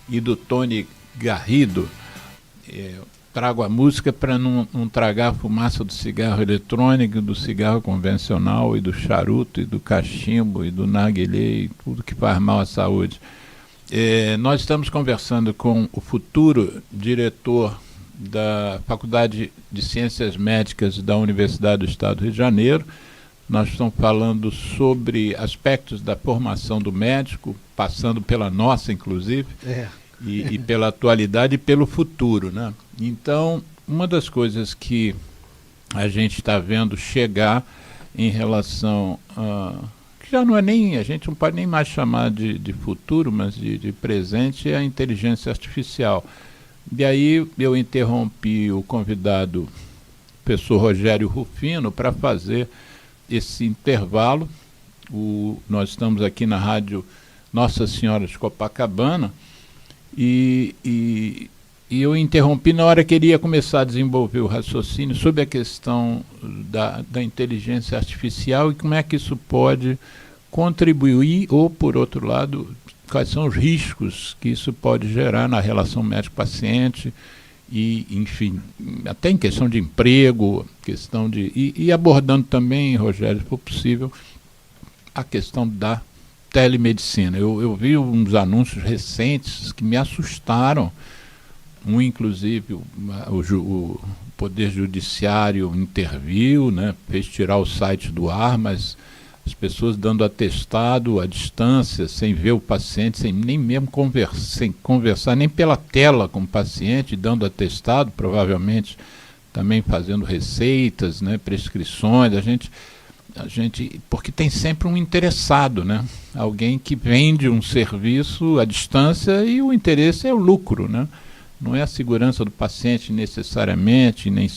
e do Tony Garrido. Trago a música para não tragar a fumaça do cigarro eletrônico, do cigarro convencional e do charuto e do cachimbo e do narguilé e tudo que faz mal à saúde. Nós estamos conversando com o futuro diretor da Faculdade de Ciências Médicas da Universidade do Estado do Rio de Janeiro. Nós estamos falando sobre aspectos da formação do médico, passando pela nossa, inclusive, e pela atualidade e pelo futuro, né? Então, uma das coisas que a gente está vendo chegar em relação a... que já não é nem, a gente não pode nem mais chamar de futuro, mas de presente, é a inteligência artificial. E aí eu interrompi o convidado, o professor Rogério Rufino, para fazer esse intervalo. Nós estamos aqui na rádio Nossa Senhora de Copacabana e eu interrompi na hora que ele ia começar a desenvolver o raciocínio sobre a questão da inteligência artificial e como é que isso pode contribuir, ou, por outro lado, quais são os riscos que isso pode gerar na relação médico-paciente e, enfim, até em questão de emprego, questão de... E abordando também, Rogério, se for possível, a questão da telemedicina. Eu vi uns anúncios recentes que me assustaram. Inclusive, o Poder Judiciário interviu, né, fez tirar o site do ar, mas as pessoas dando atestado à distância, sem ver o paciente, sem nem mesmo conversar nem pela tela com o paciente, dando atestado, provavelmente também fazendo receitas, né, prescrições. A gente, porque tem sempre um interessado, né? Alguém que vende um serviço à distância e o interesse é o lucro, né? Não é a segurança do paciente necessariamente, nem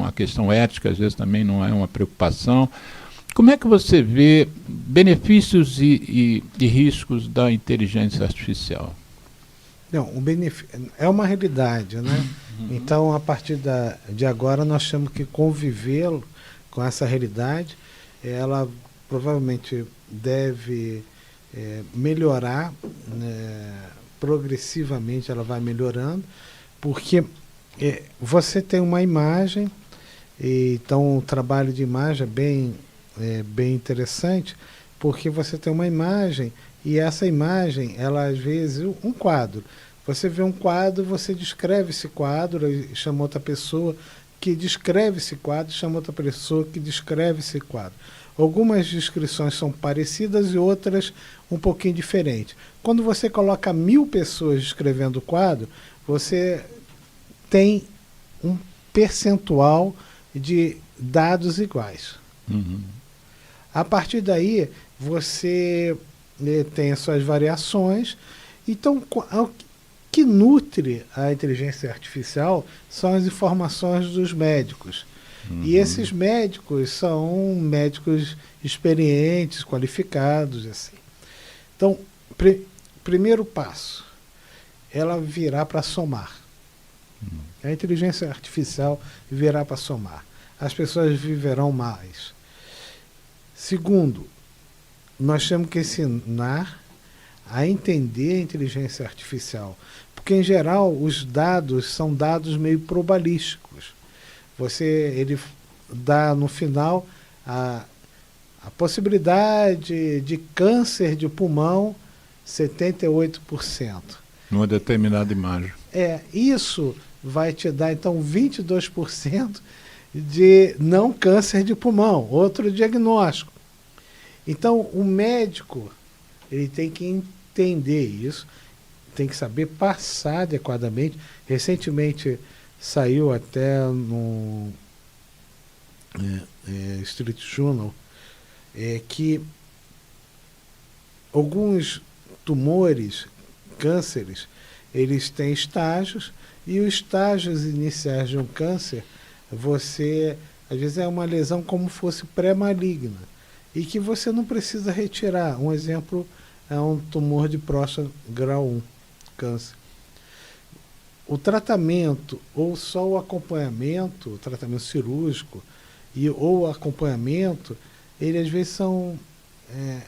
a questão ética, às vezes também não é uma preocupação. Como é que você vê benefícios e riscos da inteligência artificial? Não, é uma realidade, né? Então, a partir de agora, nós temos que conviver com essa realidade. Ela provavelmente deve melhorar, né? Progressivamente ela vai melhorando, porque você tem uma imagem, então o trabalho de imagem é bem interessante, porque você tem uma imagem e essa imagem, ela às vezes, um quadro, você vê um quadro, você descreve esse quadro, chama outra pessoa que descreve esse quadro, chama outra pessoa que descreve esse quadro. Algumas descrições são parecidas e outras um pouquinho diferentes. Quando você coloca 1000 pessoas escrevendo o quadro, você tem um percentual de dados iguais. A partir daí, você tem as suas variações. Então, o que nutre a inteligência artificial são as informações dos médicos. E esses médicos são médicos experientes, qualificados, assim. Então, primeiro passo, ela virá para somar. A inteligência artificial virá para somar. As pessoas viverão mais. Segundo, nós temos que ensinar a entender a inteligência artificial. Porque, em geral, os dados são dados meio probabilísticos. Ele dá no final a possibilidade de câncer de pulmão 78%. Numa determinada imagem. Isso vai te dar então 22% de não câncer de pulmão, outro diagnóstico. Então o médico ele tem que entender isso, tem que saber passar adequadamente. Recentemente saiu até no Street Journal que alguns tumores, cânceres, eles têm estágios, e os estágios iniciais de um câncer, às vezes é uma lesão como fosse pré-maligna, e que você não precisa retirar. Um exemplo é um tumor de próstata grau 1, câncer. O tratamento, ou só o acompanhamento, o tratamento cirúrgico, ou o acompanhamento, ele às vezes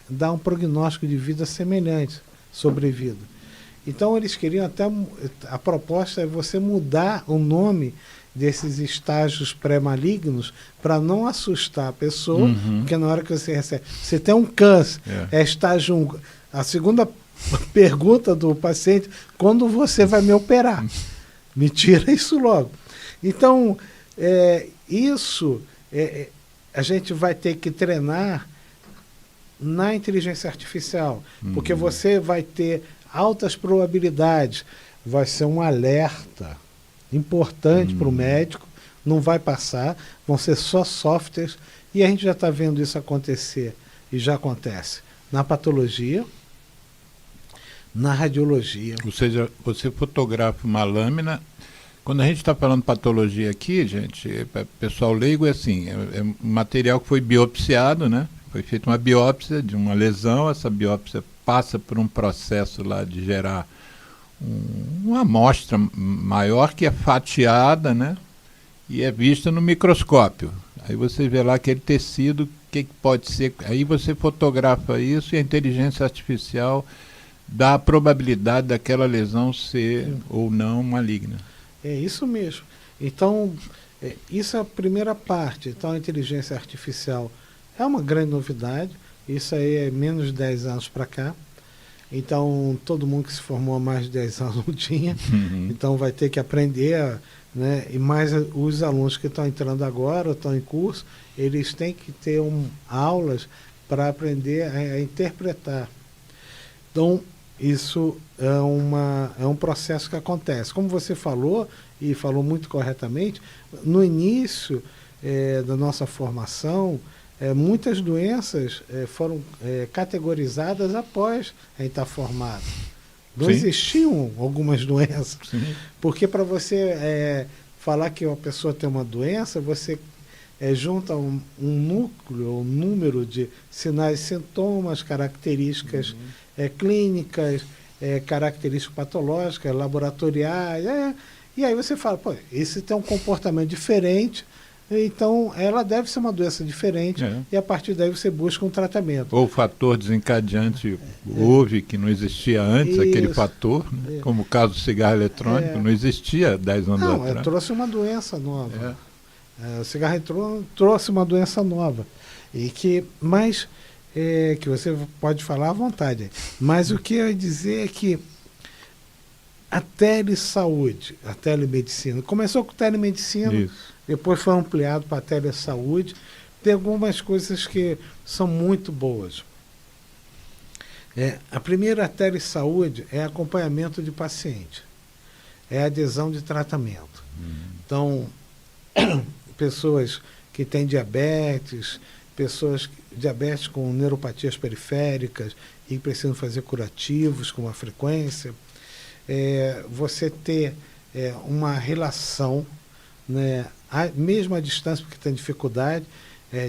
dá um prognóstico de vida semelhante, sobrevida. Então eles queriam a proposta é você mudar o nome desses estágios pré-malignos para não assustar a pessoa, porque na hora que você recebe, você tem um câncer, é estágio 1. A segunda pergunta do paciente, quando você vai me operar? Me tira isso logo. Então, a gente vai ter que treinar na inteligência artificial, porque você vai ter altas probabilidades, vai ser um alerta importante para o médico, não vai passar, vão ser só softwares, e a gente já está vendo isso acontecer, e já acontece, na patologia, na radiologia. Ou seja, você fotografa uma lâmina. Quando a gente está falando patologia aqui, gente, pessoal leigo, é assim, é um material que foi biopsiado, né? Foi feita uma biópsia de uma lesão, essa biópsia passa por um processo lá de gerar uma amostra maior, que é fatiada, né? E é vista no microscópio. Aí você vê lá aquele tecido, o que pode ser. Aí você fotografa isso e a inteligência artificial dá a probabilidade daquela lesão ser ou não maligna. É isso mesmo. Então, isso é a primeira parte. Então, a inteligência artificial é uma grande novidade. Isso aí é menos de 10 anos para cá. Então, todo mundo que se formou há mais de 10 anos não tinha. Então, vai ter que aprender, né? E mais os alunos que estão entrando agora, estão em curso, eles têm que ter aulas para aprender a interpretar. Então, isso é um processo que acontece. Como você falou, e falou muito corretamente, no início da nossa formação, muitas doenças foram categorizadas após a gente estar formado. Não existiam algumas doenças. Porque para você falar que uma pessoa tem uma doença, você junta um núcleo, um número de sinais e sintomas, características clínicas, características patológicas, laboratoriais. E aí você fala, pô, esse tem um comportamento diferente, então ela deve ser uma doença diferente, e a partir daí você busca um tratamento. Ou o fator desencadeante houve, que não existia antes, isso, aquele fator, né? Como o caso do cigarro eletrônico, não existia 10 anos atrás. Não, trouxe uma doença nova. O cigarro eletrônico trouxe uma doença nova. Mas que você pode falar à vontade. Mas o que eu ia dizer é que a telesaúde, a telemedicina, começou com telemedicina, depois foi ampliado para a telesaúde, tem algumas coisas que são muito boas. A primeira telesaúde é acompanhamento de paciente, é adesão de tratamento. Então, pessoas que têm diabetes com neuropatias periféricas e precisam fazer curativos com uma frequência, você ter uma relação, né, mesmo à distância, porque tem dificuldade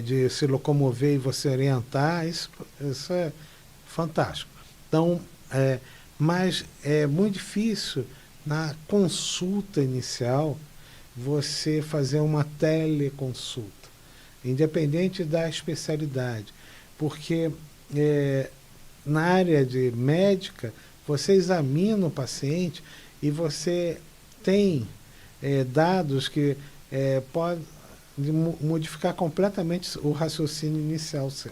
de se locomover e você orientar, isso é fantástico. Então, mas é muito difícil na consulta inicial você fazer uma teleconsulta, independente da especialidade, porque na área de médica você examina o paciente e você tem dados que podem modificar completamente o raciocínio inicial seu,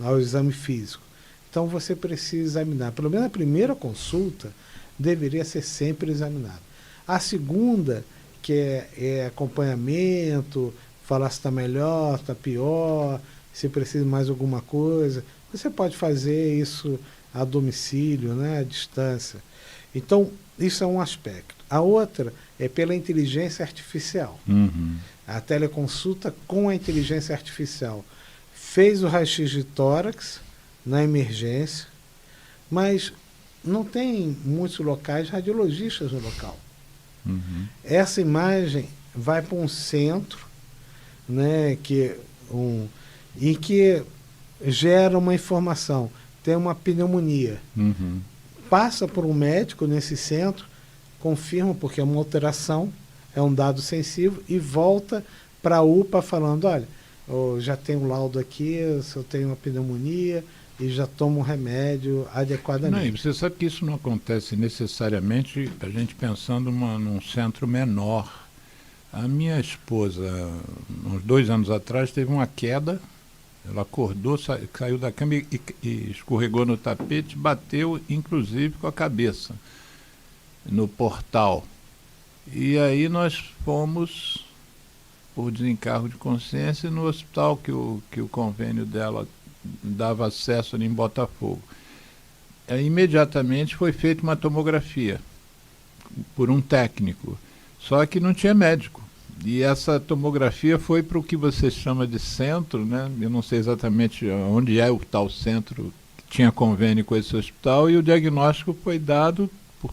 ao exame físico. Então você precisa examinar, pelo menos a primeira consulta deveria ser sempre examinada. A segunda, que é acompanhamento, falar se está melhor, está pior, se precisa de mais alguma coisa, você pode fazer isso a domicílio, né, à distância. Então, isso é um aspecto. A outra é pela inteligência artificial. A teleconsulta com a inteligência artificial. Fez o raio-x de tórax na emergência, mas não tem muitos locais radiologistas no local. Essa imagem vai para um centro, né, e que gera uma informação. Tem uma pneumonia. Passa por um médico nesse centro, confirma, porque é uma alteração, é um dado sensível, e volta para a UPA falando, olha, eu já tenho um laudo aqui, se eu tenho uma pneumonia, e já tomo um remédio adequadamente. Não, e você sabe que isso não acontece necessariamente a gente pensando num centro menor. A minha esposa, uns 2 anos atrás, teve uma queda, ela acordou, caiu da cama e escorregou no tapete, bateu inclusive com a cabeça no portal. E aí nós fomos, por desencargo de consciência, no hospital que o convênio dela dava acesso ali em Botafogo. Imediatamente foi feita uma tomografia por um técnico, só que não tinha médico. E essa tomografia foi para o que você chama de centro, né? Eu não sei exatamente onde é o tal centro que tinha convênio com esse hospital, e o diagnóstico foi dado,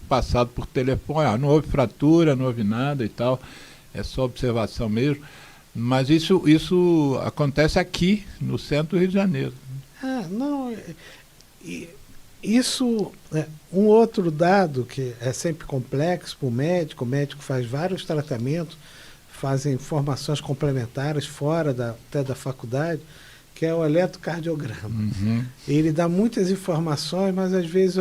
passado por telefone. Não houve fratura, não houve nada e tal, é só observação mesmo. Mas isso acontece aqui, no centro do Rio de Janeiro. Não, isso é um outro dado que é sempre complexo para o médico faz vários tratamentos, fazem formações complementares fora até da faculdade, que é o eletrocardiograma. Ele dá muitas informações, mas às vezes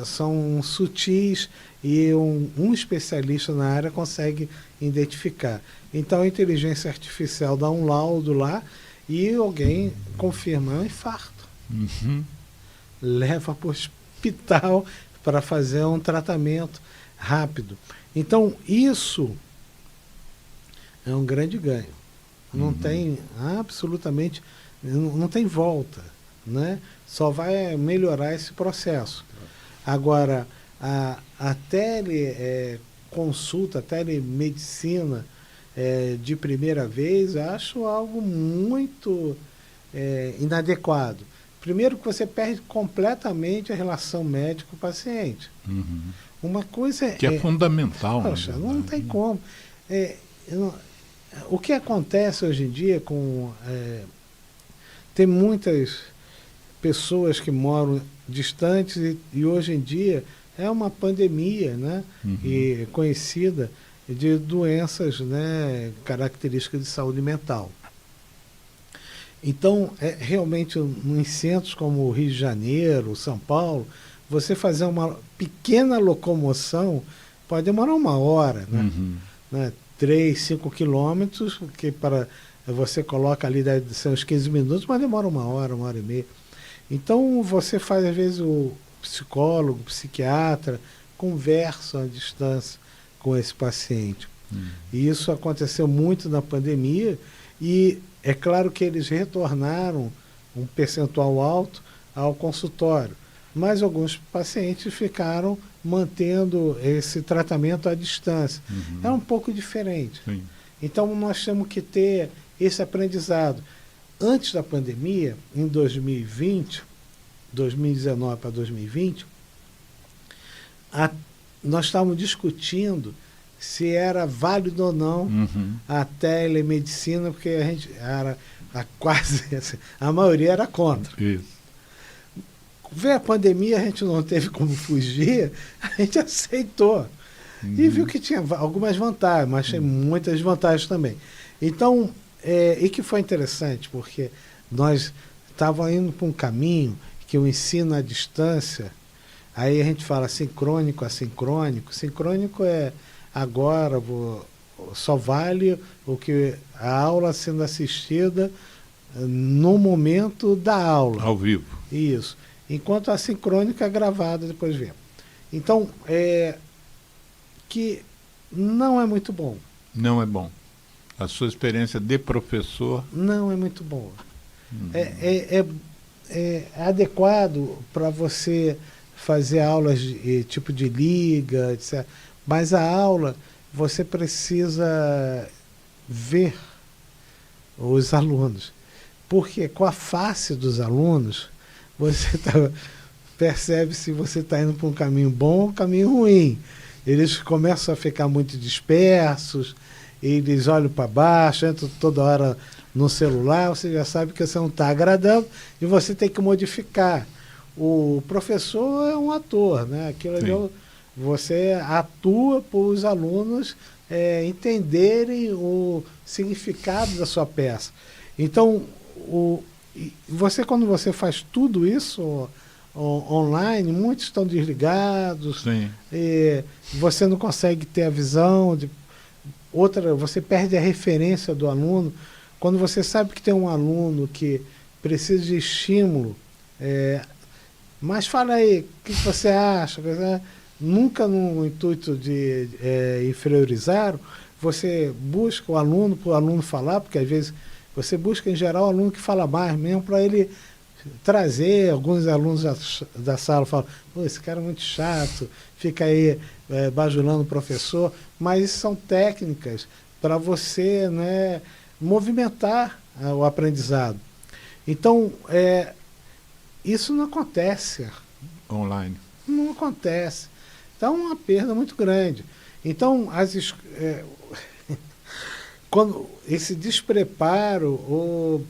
são sutis e um especialista na área consegue identificar. Então a inteligência artificial dá um laudo lá e alguém confirma, é um infarto. Leva para o hospital para fazer um tratamento rápido. Então isso é um grande ganho. Não tem absolutamente, não tem volta, né? Só vai melhorar esse processo. Agora, a teleconsulta, a telemedicina de primeira vez, eu acho algo muito inadequado. Primeiro que você perde completamente a relação médico-paciente. Uma coisa que é fundamental. Poxa, não tem como. O que acontece hoje em dia tem muitas pessoas que moram distantes e hoje em dia é uma pandemia, né? E conhecida de doenças, né, características de saúde mental. Então, realmente, em centros como o Rio de Janeiro, São Paulo, você fazer uma pequena locomoção pode demorar 1 hora, né? 3, 5 quilômetros, que para você coloca ali, deve ser uns 15 minutos, mas demora 1 hora, 1 hora e meia. Então, você faz, às vezes, o psicólogo, o psiquiatra, conversa à distância com esse paciente. E isso aconteceu muito na pandemia, E é claro que eles retornaram um percentual alto ao consultório, mas alguns pacientes ficaram mantendo esse tratamento à distância. É um pouco diferente. Sim. Então, nós temos que ter esse aprendizado. Antes da pandemia, em 2020, 2019 para 2020, nós estávamos discutindo se era válido ou não a telemedicina, porque a gente era a maioria era contra. Isso. Veio a pandemia, a gente não teve como fugir, a gente aceitou. E viu que tinha algumas vantagens, mas tem muitas desvantagens também. Então, e que foi interessante, porque nós estávamos indo para um caminho que o ensino à distância, aí a gente fala sincrônico, assincrônico. Sincrônico é agora, só vale o que a aula sendo assistida no momento da aula. Ao vivo. Isso. Enquanto a sincrônica é gravada, depois vê. Então, que não é muito bom. Não é bom. A sua experiência de professor... Não é muito boa. É adequado para você fazer aulas de tipo de liga, etc. Mas a aula, você precisa ver os alunos. Porque com a face dos alunos, você percebe se você está indo para um caminho bom ou um caminho ruim. Eles começam a ficar muito dispersos, eles olham para baixo, entram toda hora no celular, você já sabe que você não está agradando e você tem que modificar. O professor é um ator, né? Aquilo ali, você atua para os alunos entenderem o significado da sua peça. Então, quando você faz tudo isso online, muitos estão desligados, você não consegue ter a visão você perde a referência do aluno. Quando você sabe que tem um aluno que precisa de estímulo, mas fala aí, o que você acha? Nunca no intuito de inferiorizar, você busca o aluno para o aluno falar, porque às vezes você busca em geral o aluno que fala mais mesmo, para ele trazer. Alguns alunos da sala falam, esse cara é muito chato, fica aí bajulando o professor, mas isso são técnicas para você, né, movimentar o aprendizado. Então, isso não acontece. Online. Não acontece. Então, é uma perda muito grande. Então, quando esse despreparo ou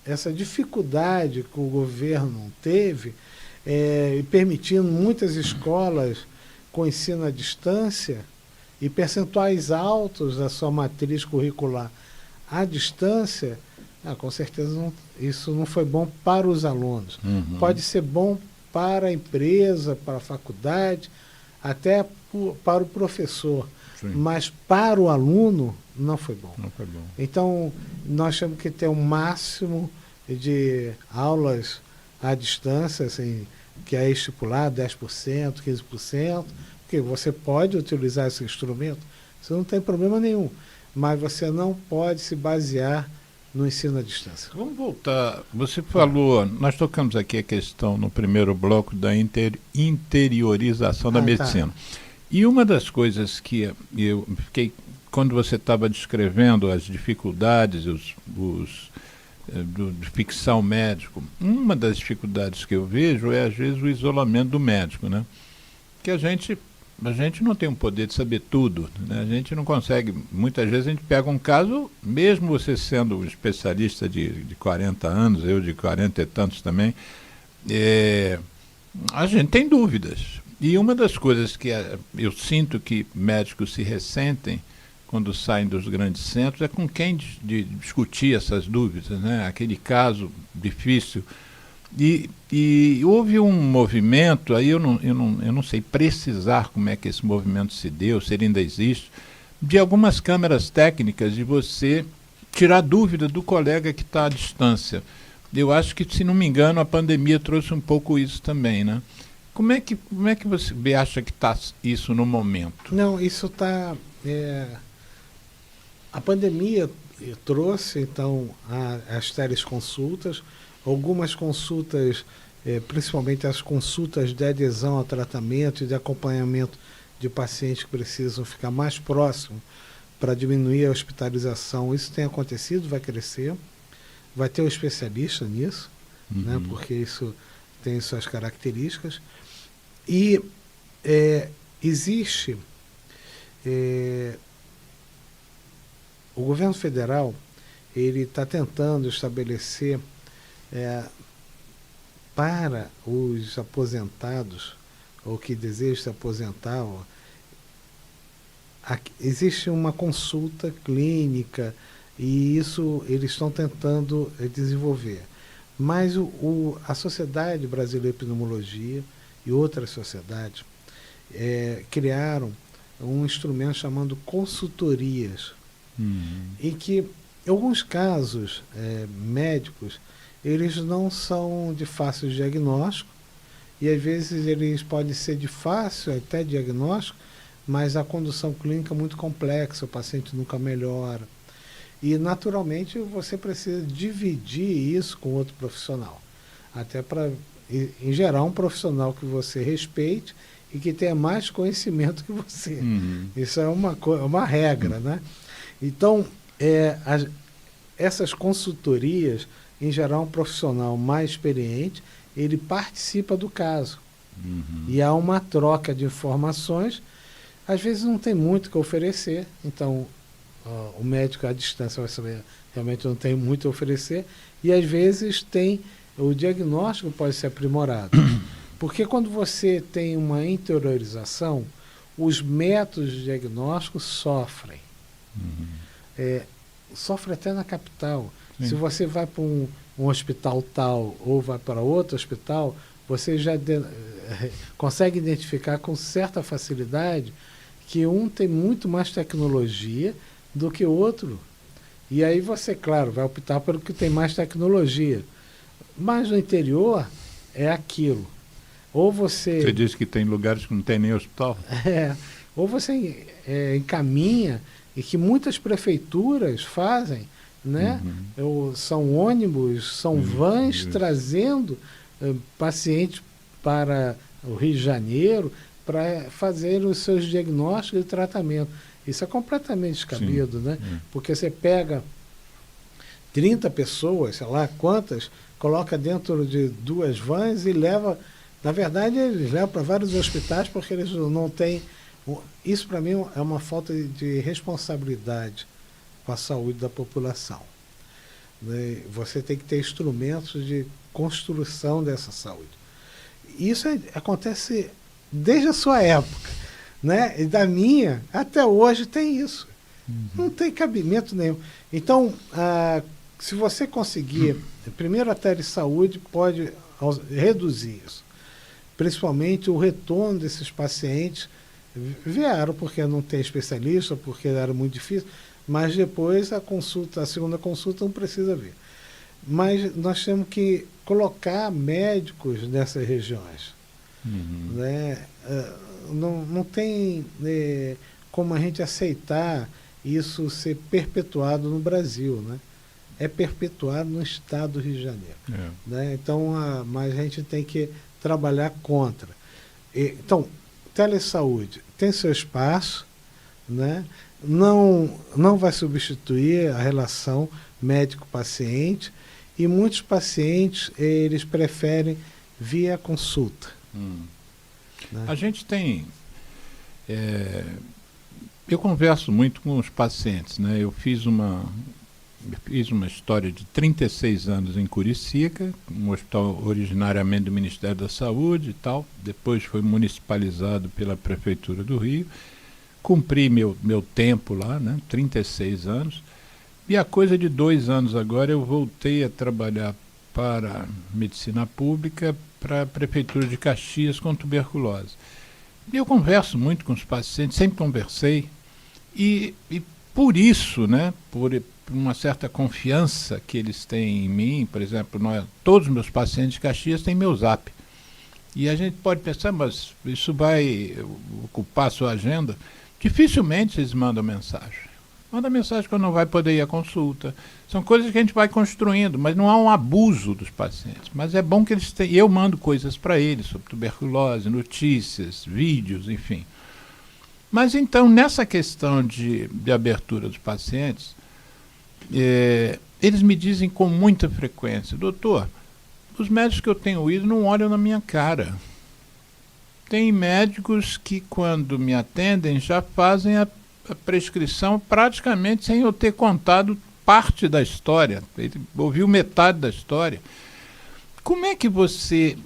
essa dificuldade que o governo teve, permitindo muitas escolas com ensino à distância e percentuais altos da sua matriz curricular à distância, com certeza isso não foi bom para os alunos. Pode ser bom para a empresa, para a faculdade, até para o professor. Mas para o aluno não foi bom. Não foi bom. Então, nós temos que ter um máximo de aulas à distância, assim, que é estipulado 10%, 15%, porque você pode utilizar esse instrumento, isso não tem problema nenhum, mas você não pode se basear no ensino à distância. Vamos voltar. Você falou, nós tocamos aqui a questão no primeiro bloco da interiorização da medicina. E uma das coisas que eu fiquei, quando você estava descrevendo as dificuldades, de ficção médico, uma das dificuldades que eu vejo é, às vezes, o isolamento do médico, né? Que a gente não tem o poder de saber tudo, né? A gente não consegue, muitas vezes a gente pega um caso, mesmo você sendo um especialista de 40 anos, eu de 40 e tantos também, a gente tem dúvidas. E uma das coisas que eu sinto que médicos se ressentem quando saem dos grandes centros é com quem discutir essas dúvidas, né? Aquele caso difícil. E houve um movimento, aí eu não sei precisar como é que esse movimento se deu, se ele ainda existe, de algumas câmeras técnicas de você tirar dúvida do colega que está à distância. Eu acho que, se não me engano, a pandemia trouxe um pouco isso também, né? Como é que você acha que está isso no momento? Não, isso está... a pandemia trouxe, então, as teleconsultas, algumas consultas, principalmente as consultas de adesão ao tratamento e de acompanhamento de pacientes que precisam ficar mais próximos para diminuir a hospitalização. Isso tem acontecido, vai crescer. Vai ter um especialista nisso, né, porque isso tem suas características. E existe... o governo federal ele está tentando estabelecer para os aposentados ou que desejam se aposentar, existe uma consulta clínica e isso eles estão tentando desenvolver. Mas a Sociedade Brasileira de Pneumologia e outras sociedades criaram um instrumento chamado consultorias, em que, em alguns casos médicos, eles não são de fácil diagnóstico, e às vezes eles podem ser de fácil até diagnóstico, mas a condução clínica é muito complexa, o paciente nunca melhora. E, naturalmente, você precisa dividir isso com outro profissional, até para, em geral, um profissional que você respeite e que tenha mais conhecimento que você. Isso é uma regra, né? Então, essas consultorias, em geral, um profissional mais experiente, ele participa do caso. E há uma troca de informações. Às vezes não tem muito o que oferecer, então o médico à distância vai saber, realmente não tem muito a oferecer, e às vezes o diagnóstico pode ser aprimorado. Porque quando você tem uma interiorização, os métodos de diagnóstico sofrem. Sofre até na capital. Sim. Se você vai para um hospital tal ou vai para outro hospital, você já consegue identificar com certa facilidade que um tem muito mais tecnologia do que o outro. E aí você, claro, vai optar pelo que tem mais tecnologia. Mas no interior é aquilo. Ou você diz que tem lugares que não tem nem hospital? Ou você encaminha, e que muitas prefeituras fazem, né? São ônibus, são vans trazendo pacientes para o Rio de Janeiro para fazer os seus diagnósticos e tratamento. Isso é completamente descabido, né? Porque você pega 30 pessoas, sei lá quantas, coloca dentro de 2 vans e leva... Na verdade, eles levam para vários hospitais porque eles não têm... Isso, para mim, é uma falta de responsabilidade com a saúde da população. Você tem que ter instrumentos de construção dessa saúde. Isso acontece desde a sua época, né? E da minha, até hoje tem isso. Não tem cabimento nenhum. Então, se você conseguir... Primeiro, a telesaúde pode reduzir isso. Principalmente o retorno desses pacientes vieram porque não tem especialista, porque era muito difícil, mas depois a segunda consulta não precisa vir. Mas nós temos que colocar médicos nessas regiões. Né? Não tem como a gente aceitar isso ser perpetuado no Brasil, né? É perpetuado no estado do Rio de Janeiro. Né? Então, mas a gente tem que trabalhar contra. Então, telesaúde tem seu espaço, né? Não vai substituir a relação médico-paciente, e muitos pacientes eles preferem via consulta. Né? A gente tem... eu converso muito com os pacientes, né? Eu fiz uma história de 36 anos em Curicica, um hospital originariamente do Ministério da Saúde e tal, depois foi municipalizado pela Prefeitura do Rio, cumpri meu tempo lá, né, 36 anos, e a coisa de 2 anos agora eu voltei a trabalhar para medicina pública, para a Prefeitura de Caxias com tuberculose. E eu converso muito com os pacientes, sempre conversei, e por isso, né, por uma certa confiança que eles têm em mim, por exemplo, todos os meus pacientes de Caxias têm meu Zap. E a gente pode pensar, mas isso vai ocupar a sua agenda? Dificilmente eles mandam mensagem. Manda mensagem que eu não vai poder ir à consulta. São coisas que a gente vai construindo, mas não há um abuso dos pacientes. Mas é bom que eles tenham... Eu mando coisas para eles sobre tuberculose, notícias, vídeos, enfim. Mas então, nessa questão de abertura dos pacientes, eles me dizem com muita frequência: doutor, os médicos que eu tenho ido não olham na minha cara. Tem médicos que, quando me atendem, já fazem a prescrição praticamente sem eu ter contado parte da história. Ele ouviu metade da história. Como é que você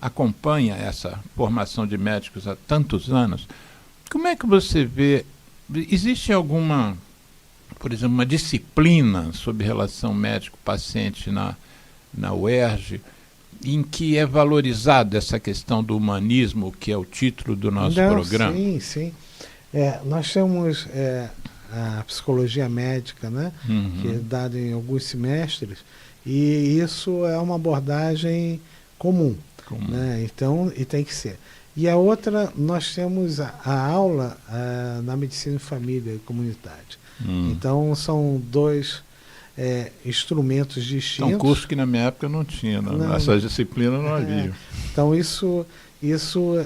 acompanha essa formação de médicos há tantos anos? Como é que você vê? Existe alguma, por exemplo, uma disciplina sobre relação médico-paciente na UERJ, em que é valorizada essa questão do humanismo, que é o título do nosso programa? Sim, sim. Nós temos a psicologia médica, né? Que é dada em alguns semestres, e isso é uma abordagem comum. Né? Então, e tem que ser. E a outra, nós temos a aula na medicina de família e comunidade. Então, são dois instrumentos distintos. É um curso que na minha época não tinha, não. Essas disciplinas não havia. Então isso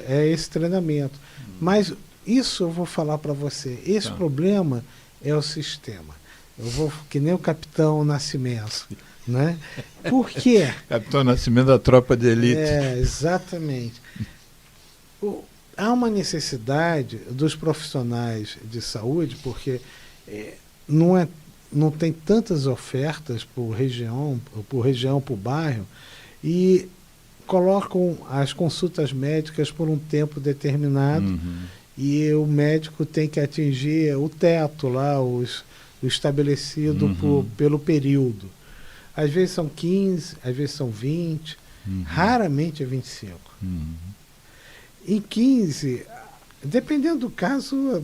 é esse treinamento. Mas isso eu vou falar para você. Esse problema é o sistema. Eu vou que nem o Capitão Nascimento, né? Por quê? Capitão Nascimento da tropa de elite. Exatamente. Há uma necessidade dos profissionais de saúde, porque não tem tantas ofertas por região, por bairro, e colocam as consultas médicas por um tempo determinado, e o médico tem que atingir o teto lá, o estabelecido pelo período. Às vezes são 15, às vezes são 20, raramente é 25. Em 15, dependendo do caso,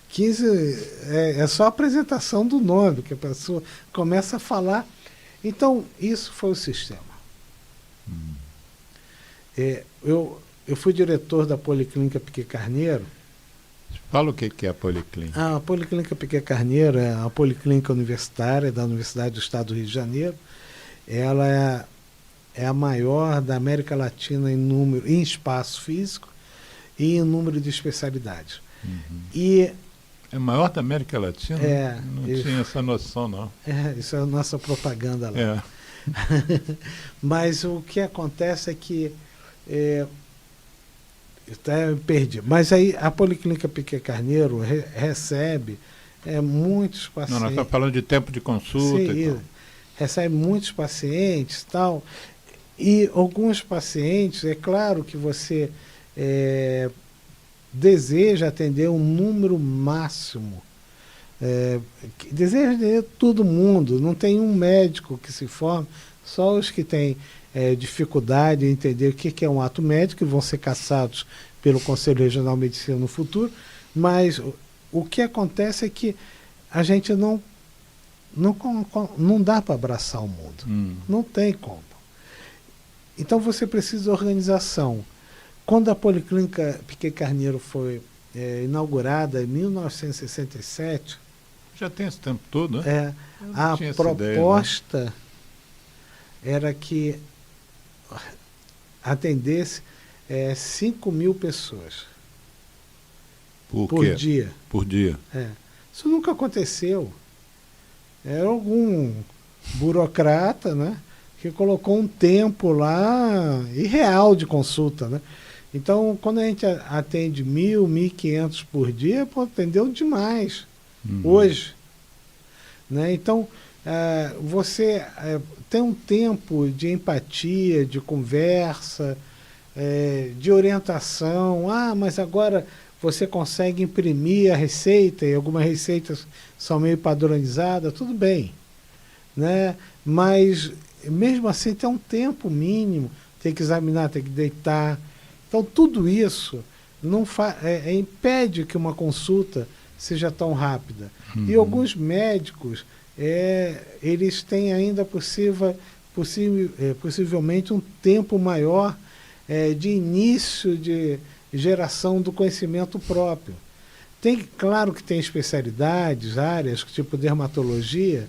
15 é só a apresentação do nome, que a pessoa começa a falar. Então, isso foi o sistema. Eu fui diretor da Policlínica Piquet Carneiro. Fala o que é a Policlínica. A Policlínica Piquet Carneiro é a policlínica universitária da Universidade do Estado do Rio de Janeiro. Ela é a maior da América Latina em espaço físico e em número de especialidades. E é maior da América Latina? Não tinha essa noção, não. Isso é a nossa propaganda lá. Mas o que acontece é que eu até perdi. Mas aí a Policlínica Piquet Carneiro recebe muitos pacientes. Não, nós estamos falando de tempo de consulta. Sim, e tal. Recebe muitos pacientes e tal. E alguns pacientes, é claro que você deseja atender um número máximo. Deseja atender todo mundo. Não tem um médico que se forma, só os que têm dificuldade em entender o que é um ato médico e vão ser caçados pelo Conselho Regional de Medicina no futuro. Mas o que acontece é que a gente não dá para abraçar o mundo. Não tem como. Então você precisa de organização. Quando a Policlínica Piquet Carneiro foi inaugurada em 1967... Já tem esse tempo todo, né? A proposta ideia, era que atendesse 5.000 pessoas por dia. Por dia. Isso nunca aconteceu. Era algum burocrata, né, que colocou um tempo lá irreal de consulta, né? Então, quando a gente atende 1.000, 1.500 por dia, atendeu demais hoje. Né? Então, você tem um tempo de empatia, de conversa, de orientação. Mas agora você consegue imprimir a receita, e algumas receitas são meio padronizadas, tudo bem. Né? Mas, mesmo assim, tem um tempo mínimo, tem que examinar, tem que deitar. Então, tudo isso impede que uma consulta seja tão rápida. E alguns médicos, eles têm ainda possivelmente um tempo maior de início de geração do conhecimento próprio. Claro que tem especialidades, áreas, tipo dermatologia,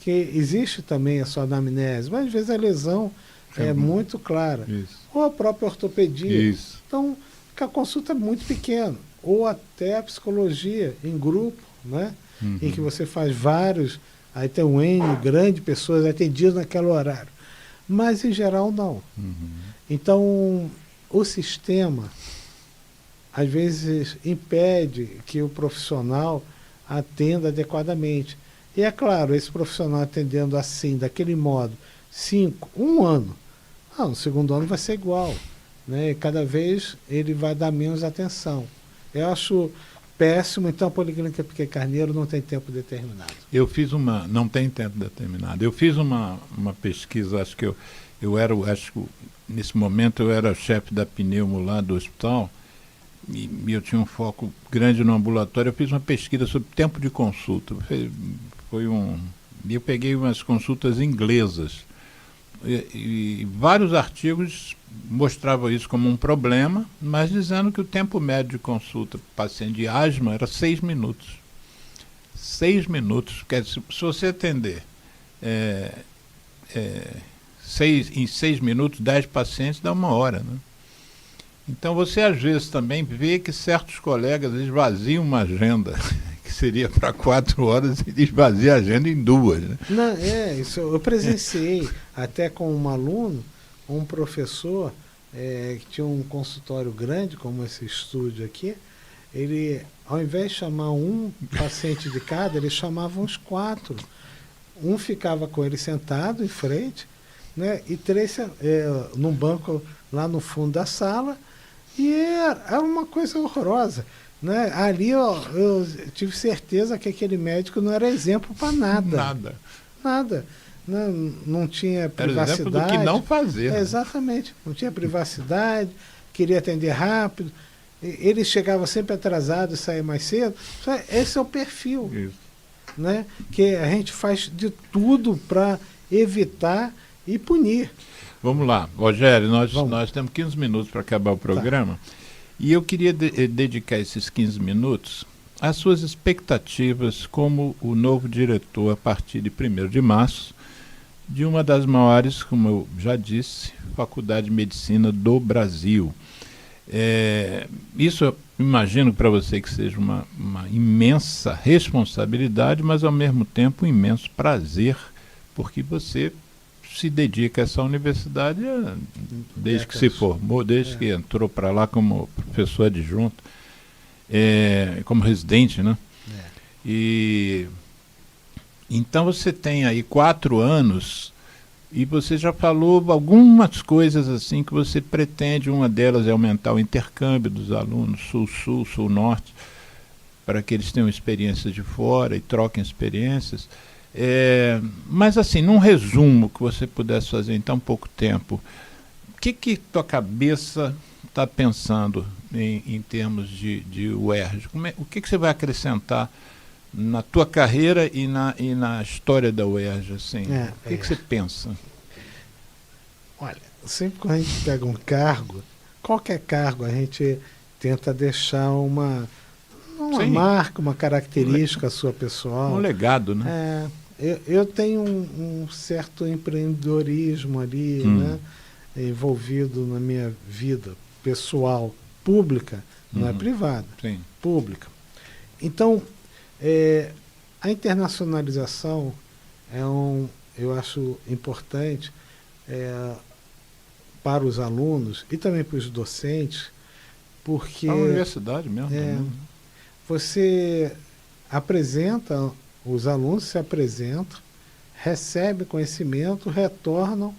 que existe também a sua anamnese, mas às vezes a lesão é muito clara. Isso. Ou a própria ortopedia. Isso. Então, a consulta é muito pequena. Ou até a psicologia em grupo, né? Em que você faz vários, aí tem um N grande de pessoas atendidas naquele horário. Mas, em geral, não. Então, o sistema, às vezes, impede que o profissional atenda adequadamente. E, é claro, esse profissional atendendo assim, daquele modo, 1 ano, no segundo ano vai ser igual. Né? E cada vez ele vai dar menos atenção. Eu acho péssimo, então a Policlínica Piquet Carneiro não tem tempo determinado. Não tem tempo determinado. Eu fiz uma pesquisa, acho que nesse momento eu era chefe da pneumo lá do hospital, e eu tinha um foco grande no ambulatório. Eu fiz uma pesquisa sobre tempo de consulta. Eu peguei umas consultas inglesas, e vários artigos mostravam isso como um problema, mas dizendo que o tempo médio de consulta para paciente de asma era 6 minutos. 6 minutos. Quer dizer, se você atender em 6 minutos, 10 pacientes, dá 1 hora. Né? Então você às vezes também vê que certos colegas esvaziam uma agenda que seria para 4 horas e esvazia a agenda em 2. Né? Não, isso eu presenciei até com um aluno, um professor que tinha um consultório grande, como esse estúdio aqui. Ele, ao invés de chamar um paciente de cada, ele chamava uns 4. Um ficava com ele sentado em frente, né, e 3 num banco lá no fundo da sala, e era uma coisa horrorosa. Né? Ali eu tive certeza que aquele médico não era exemplo para nada. Nada. Não tinha privacidade. Era exemplo do que não fazer. Né? Exatamente. Não tinha privacidade, queria atender rápido. Ele chegava sempre atrasado e saía mais cedo. Esse é o perfil. Isso. Né? Que a gente faz de tudo para evitar e punir. Vamos lá, Rogério, nós temos 15 minutos para acabar o programa. Tá. E eu queria dedicar esses 15 minutos às suas expectativas como o novo diretor, a partir de 1º de março, de uma das maiores, como eu já disse, Faculdade de Medicina do Brasil. Isso eu imagino para você que seja uma imensa responsabilidade, mas ao mesmo tempo um imenso prazer, porque você se dedica a essa universidade desde que se formou, desde que entrou para lá como professor adjunto, como residente, né? E então você tem aí 4 anos e você já falou algumas coisas assim que você pretende. Uma delas é aumentar o intercâmbio dos alunos sul-sul, sul-norte, para que eles tenham experiências de fora e troquem experiências. Mas assim, num resumo que você pudesse fazer em tão pouco tempo, o que tua cabeça está pensando em termos de UERJ? O que você vai acrescentar na tua carreira e na história da UERJ? Assim? O que você pensa? Olha, sempre quando a gente pega um cargo, qualquer cargo, a gente tenta deixar uma marca, uma característica sua pessoal. Um legado, né? Eu tenho um certo empreendedorismo ali, né, envolvido na minha vida pessoal, pública, não é privada, pública. Então, a internacionalização eu acho importante para os alunos e também para os docentes, porque... A universidade mesmo. Você apresenta, os alunos se apresentam, recebem conhecimento, retornam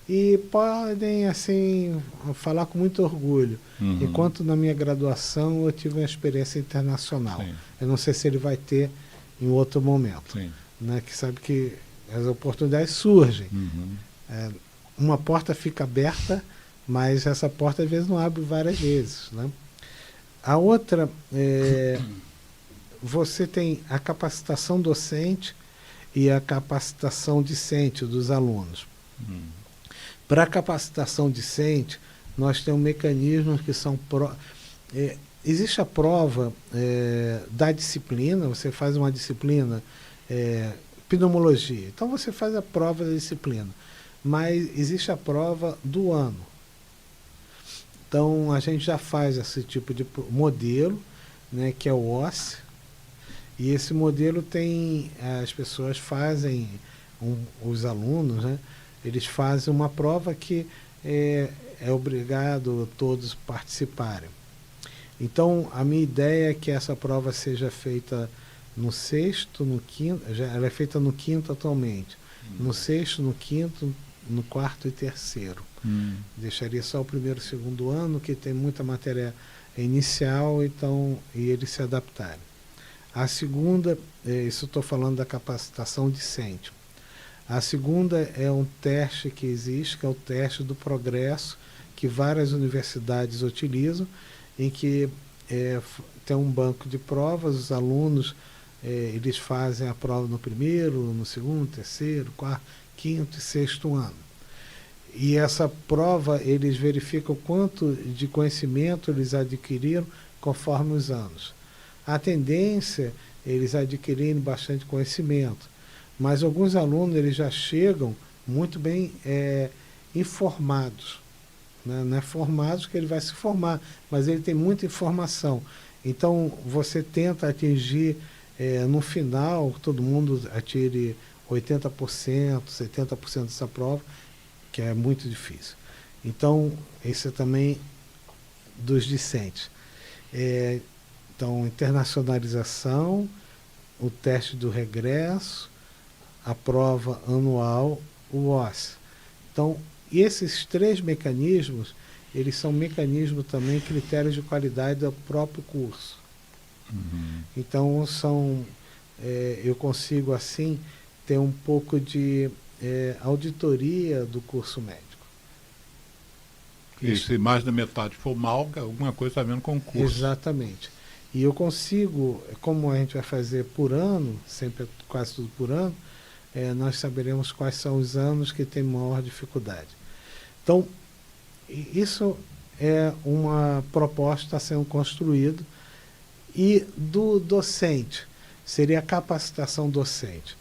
e podem, assim, falar com muito orgulho. Enquanto na minha graduação eu tive uma experiência internacional. Sim. Eu não sei se ele vai ter em outro momento. Né? Que sabe que as oportunidades surgem. Uma porta fica aberta, mas essa porta às vezes não abre várias vezes. Né? A outra, você tem a capacitação docente e a capacitação discente dos alunos. Para a capacitação discente, nós temos mecanismos que são existe a prova da disciplina, você faz uma disciplina, pneumologia, então você faz a prova da disciplina, mas existe a prova do ano. Então a gente já faz esse tipo de modelo, né, que é o OSCE, e esse modelo tem, as pessoas fazem, os alunos, né, eles fazem uma prova que é obrigado todos participarem. Então, a minha ideia é que essa prova seja feita no sexto, no quinto, ela é feita no quinto atualmente, no sexto, no quinto, no quarto e terceiro. Deixaria só o primeiro e segundo ano, que tem muita matéria inicial, então, e eles se adaptarem. A segunda, isso estou falando da capacitação discente. A segunda é um teste que existe, que é o teste do progresso, que várias universidades utilizam, em que tem um banco de provas, os alunos eles fazem a prova no primeiro, no segundo, terceiro, quarto, quinto e sexto ano. E essa prova eles verificam quanto de conhecimento eles adquiriram conforme os anos. A tendência é eles adquirirem bastante conhecimento, mas alguns alunos eles já chegam muito bem informados. Não é formados que ele vai se formar, mas ele tem muita informação. Então, você tenta atingir, no final, todo mundo atire 80%, 70% dessa prova, que é muito difícil. Então, esse é também dos discentes. Então, internacionalização, o teste do regresso, a prova anual, o OSCE. Então, e esses três mecanismos, eles são mecanismos também, critérios de qualidade do próprio curso. Então, eu consigo, assim, ter um pouco de auditoria do curso médico. E se mais da metade for mal, alguma coisa está vendo com o curso. Exatamente. E eu consigo, como a gente vai fazer por ano, sempre quase tudo por ano, nós saberemos quais são os anos que tem maior dificuldade. Então, isso é uma proposta a ser construída. E do docente, seria a capacitação docente.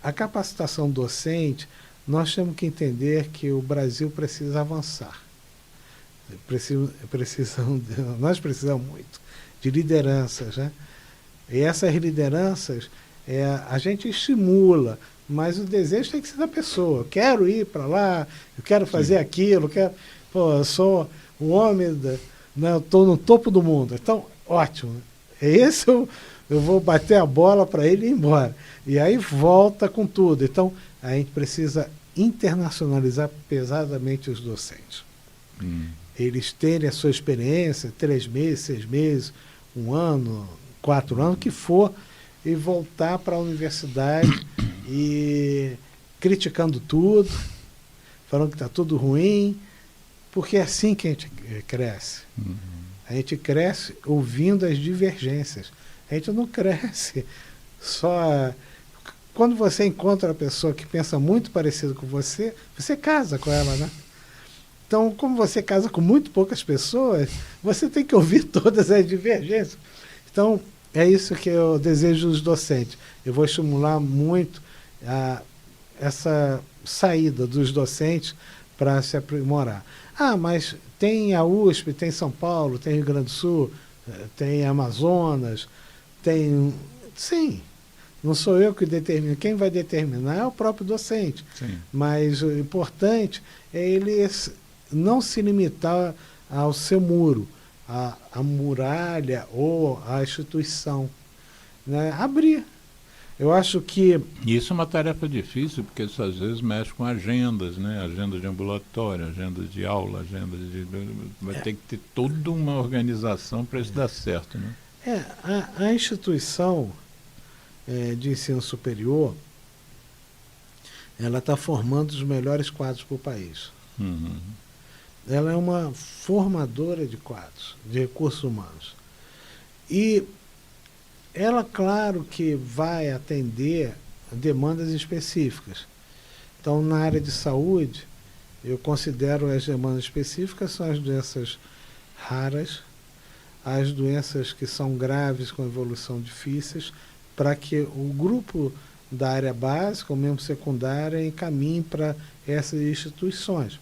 A capacitação docente, nós temos que entender que o Brasil precisa avançar. Nós precisamos muito de lideranças, né? E essas lideranças, a gente estimula, mas o desejo tem que ser da pessoa. Eu quero ir para lá, eu quero fazer aquilo, eu sou o homem, eu estou no topo do mundo. Então, ótimo. Esse eu vou bater a bola para ele ir embora. E aí volta com tudo. Então, a gente precisa internacionalizar pesadamente os docentes. Eles terem a sua experiência, 3 meses, 6 meses, 1 ano, 4 anos, o que for, e voltar para a universidade e criticando tudo, falando que está tudo ruim, porque é assim que a gente cresce. A gente cresce ouvindo as divergências. A gente não cresce só... Quando você encontra uma pessoa que pensa muito parecido com você, você casa com ela, né? Então, como você casa com muito poucas pessoas, você tem que ouvir todas as divergências. Então, é isso que eu desejo dos docentes. Eu vou estimular muito essa saída dos docentes para se aprimorar. Mas tem a USP, tem São Paulo, tem Rio Grande do Sul, tem Amazonas, tem... Sim, não sou eu que determino. Quem vai determinar é o próprio docente. Sim. Mas o importante é ele não se limitar ao seu muro, à muralha ou à instituição, né? Abrir. Eu acho que... Isso é uma tarefa difícil, porque isso às vezes mexe com agendas, né? Agenda de ambulatório, agenda de aula, agenda de... Vai ter que ter toda uma organização para isso dar certo, né? A instituição de ensino superior, ela está formando os melhores quadros para o país. Ela é uma formadora de quadros, de recursos humanos. E ela, claro que vai atender demandas específicas. Então, na área de saúde, eu considero as demandas específicas são as doenças raras, as doenças que são graves com evolução difíceis, para que o grupo da área básica ou mesmo secundária encaminhe para essas instituições.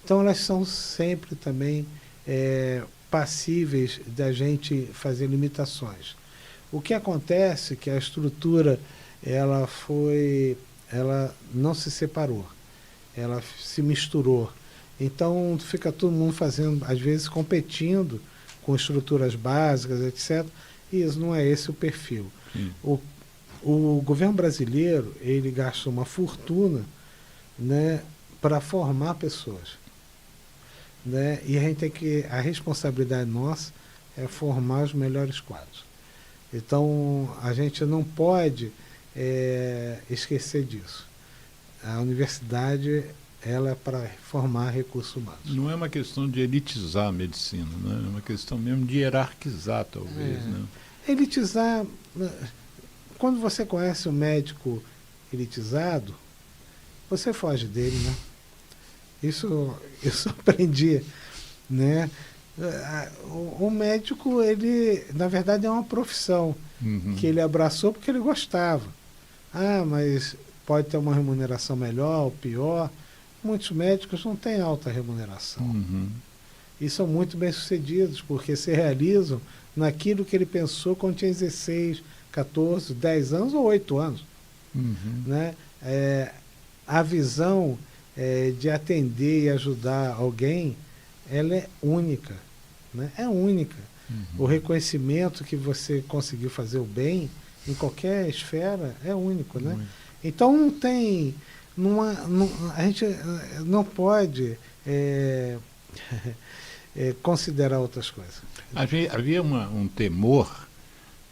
Então elas são sempre também passíveis da gente fazer limitações. O que acontece é que a estrutura ela não se separou, ela se misturou. Então fica todo mundo fazendo, às vezes competindo com estruturas básicas, etc. E isso não é esse o perfil. O governo brasileiro, ele gasta uma fortuna, né, para formar pessoas, né? E a responsabilidade nossa é formar os melhores quadros. Então a gente não pode esquecer disso. A universidade ela é para formar recursos humanos. Não é uma questão de elitizar a medicina, né? É uma questão mesmo de hierarquizar, talvez. Né? Elitizar, quando você conhece um médico elitizado, você foge dele, né? Isso eu aprendi, né? O médico, ele, na verdade, é uma profissão que ele abraçou porque ele gostava. Mas pode ter uma remuneração melhor ou pior. Muitos médicos não têm alta remuneração. E são muito bem-sucedidos, porque se realizam naquilo que ele pensou quando tinha 16, 14, 10 anos ou 8 anos. Né? A visão de atender e ajudar alguém, ela é única. Né? É única. O reconhecimento que você conseguiu fazer o bem em qualquer esfera é único. Né? Então não tem... a gente não pode considerar outras coisas. Havia um temor,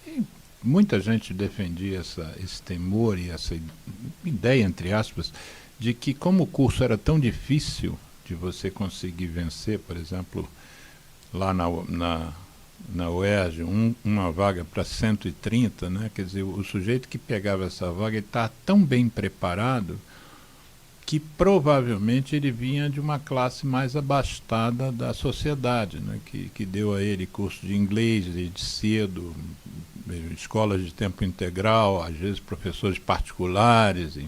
e muita gente defendia esse temor e essa ideia, entre aspas, de que como o curso era tão difícil de você conseguir vencer, por exemplo, lá na UERJ, uma vaga para 130, né? Quer dizer, o sujeito que pegava essa vaga está tão bem preparado que provavelmente ele vinha de uma classe mais abastada da sociedade, né? Que deu a ele curso de inglês desde cedo, escolas de tempo integral, às vezes professores particulares, e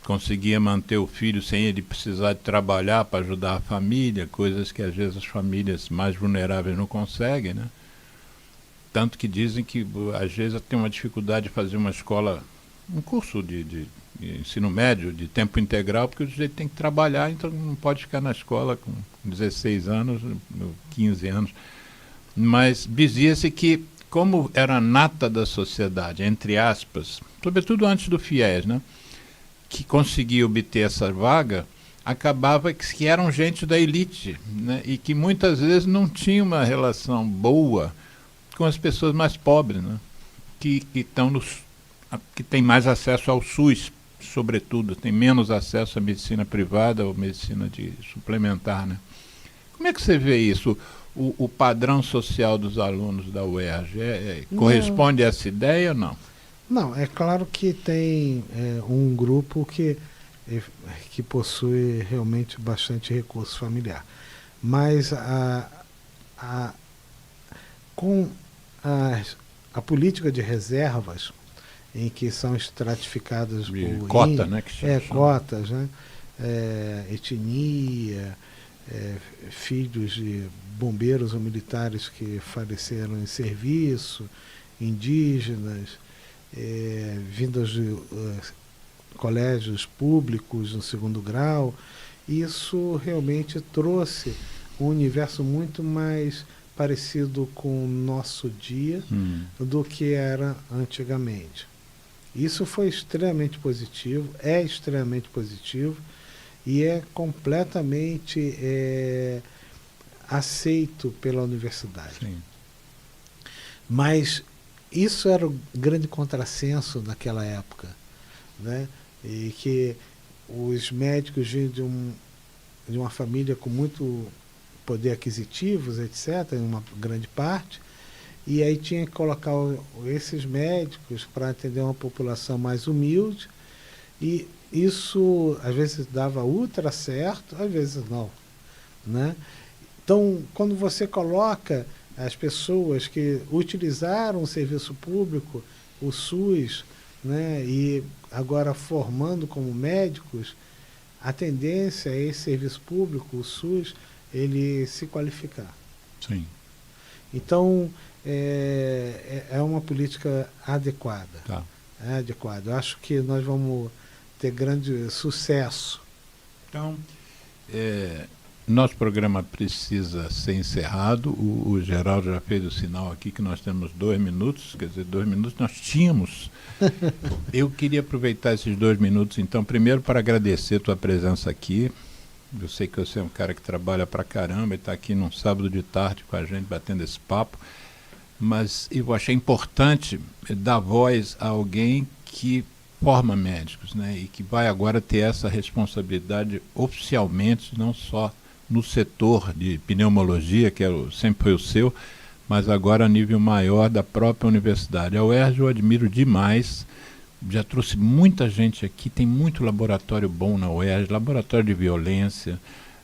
conseguia manter o filho sem ele precisar de trabalhar para ajudar a família, coisas que às vezes as famílias mais vulneráveis não conseguem, né? Tanto que dizem que às vezes tem uma dificuldade de fazer uma escola, um curso de ensino médio de tempo integral, porque o sujeito tem que trabalhar, então não pode ficar na escola com 16 anos, 15 anos. Mas dizia-se que, como era nata da sociedade, entre aspas, sobretudo antes do FIES, né, que conseguia obter essa vaga, acabava que eram gente da elite, né, e que muitas vezes não tinha uma relação boa com as pessoas mais pobres, né, que têm mais acesso ao SUS, sobretudo, tem menos acesso à medicina privada ou medicina suplementar, né? Como é que você vê isso? O padrão social dos alunos da UERJ corresponde a essa ideia ou não? Não, é claro que tem um grupo que possui realmente bastante recurso familiar. Mas com a política de reservas, em que são estratificadas por cota, né? Cotas, né? Etnia, filhos de bombeiros ou militares que faleceram em serviço, indígenas, vindas de colégios públicos no segundo grau. Isso realmente trouxe um universo muito mais parecido com o nosso dia do que era antigamente. Isso foi extremamente positivo, é extremamente positivo e é completamente aceito pela universidade. Sim. Mas isso era o grande contrassenso naquela época, né? E que os médicos vinham de uma família com muito poder aquisitivo, etc., em uma grande parte, e aí tinha que colocar esses médicos para atender uma população mais humilde, e isso às vezes dava ultra certo, às vezes não, né? Então, quando você coloca as pessoas que utilizaram o serviço público, o SUS, né, e agora formando como médicos, a tendência é esse serviço público, o SUS, ele se qualificar. Sim. Então, é uma política adequada. Tá. É adequada. Eu acho que nós vamos ter grande sucesso. Então, nosso programa precisa ser encerrado. O Geraldo já fez o sinal aqui que nós temos 2 minutos, quer dizer, 2 minutos nós tínhamos. Eu queria aproveitar esses 2 minutos, então, primeiro para agradecer a tua presença aqui. Eu sei que você é um cara que trabalha pra caramba e está aqui num sábado de tarde com a gente batendo esse papo, mas eu achei importante dar voz a alguém que forma médicos, né, e que vai agora ter essa responsabilidade oficialmente, não só no setor de pneumologia, que sempre foi o seu, mas agora a nível maior da própria universidade. A UERJ eu admiro demais, já trouxe muita gente aqui, tem muito laboratório bom na UERJ, laboratório de violência,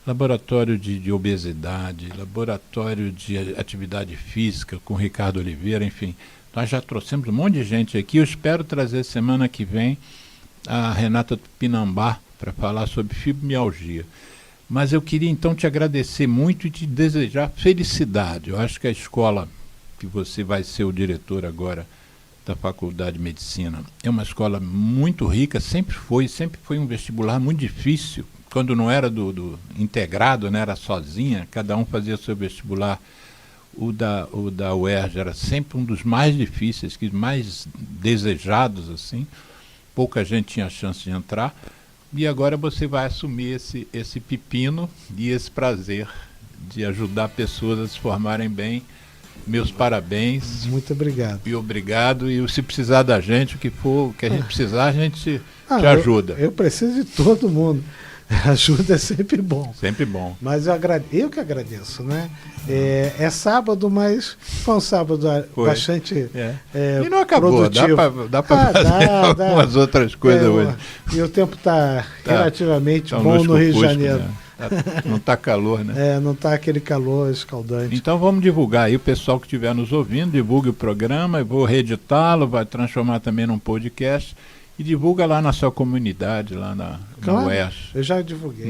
laboratório de obesidade, laboratório de atividade física com Ricardo Oliveira, enfim. Nós já trouxemos um monte de gente aqui. Eu espero trazer semana que vem a Renata Tupinambá para falar sobre fibromialgia. Mas eu queria então te agradecer muito e te desejar felicidade. Eu acho que a escola que você vai ser o diretor agora da Faculdade de Medicina é uma escola muito rica, sempre foi um vestibular muito difícil. Quando não era do integrado, né, era sozinha, cada um fazia seu vestibular. O da UERJ era sempre um dos mais difíceis, mais desejados, assim. Pouca gente tinha chance de entrar. E agora você vai assumir esse pepino e esse prazer de ajudar pessoas a se formarem bem. Meus parabéns. Muito obrigado. E obrigado. E se precisar da gente, o que for que a gente precisar, a gente te ajuda. Eu preciso de todo mundo. Ajuda é sempre bom. Sempre bom. Mas eu que agradeço, né? É sábado, mas foi um sábado bastante e não acabou, produtivo. dá para fazer algumas outras coisas hoje. E o tempo está relativamente bom no Rio de Janeiro. Né? Não está calor, né? Não está aquele calor escaldante. Então vamos divulgar aí, o pessoal que estiver nos ouvindo, divulgue o programa, eu vou reeditá-lo, vai transformar também num podcast. E divulga lá na sua comunidade, lá na UERJ. Eu já divulguei.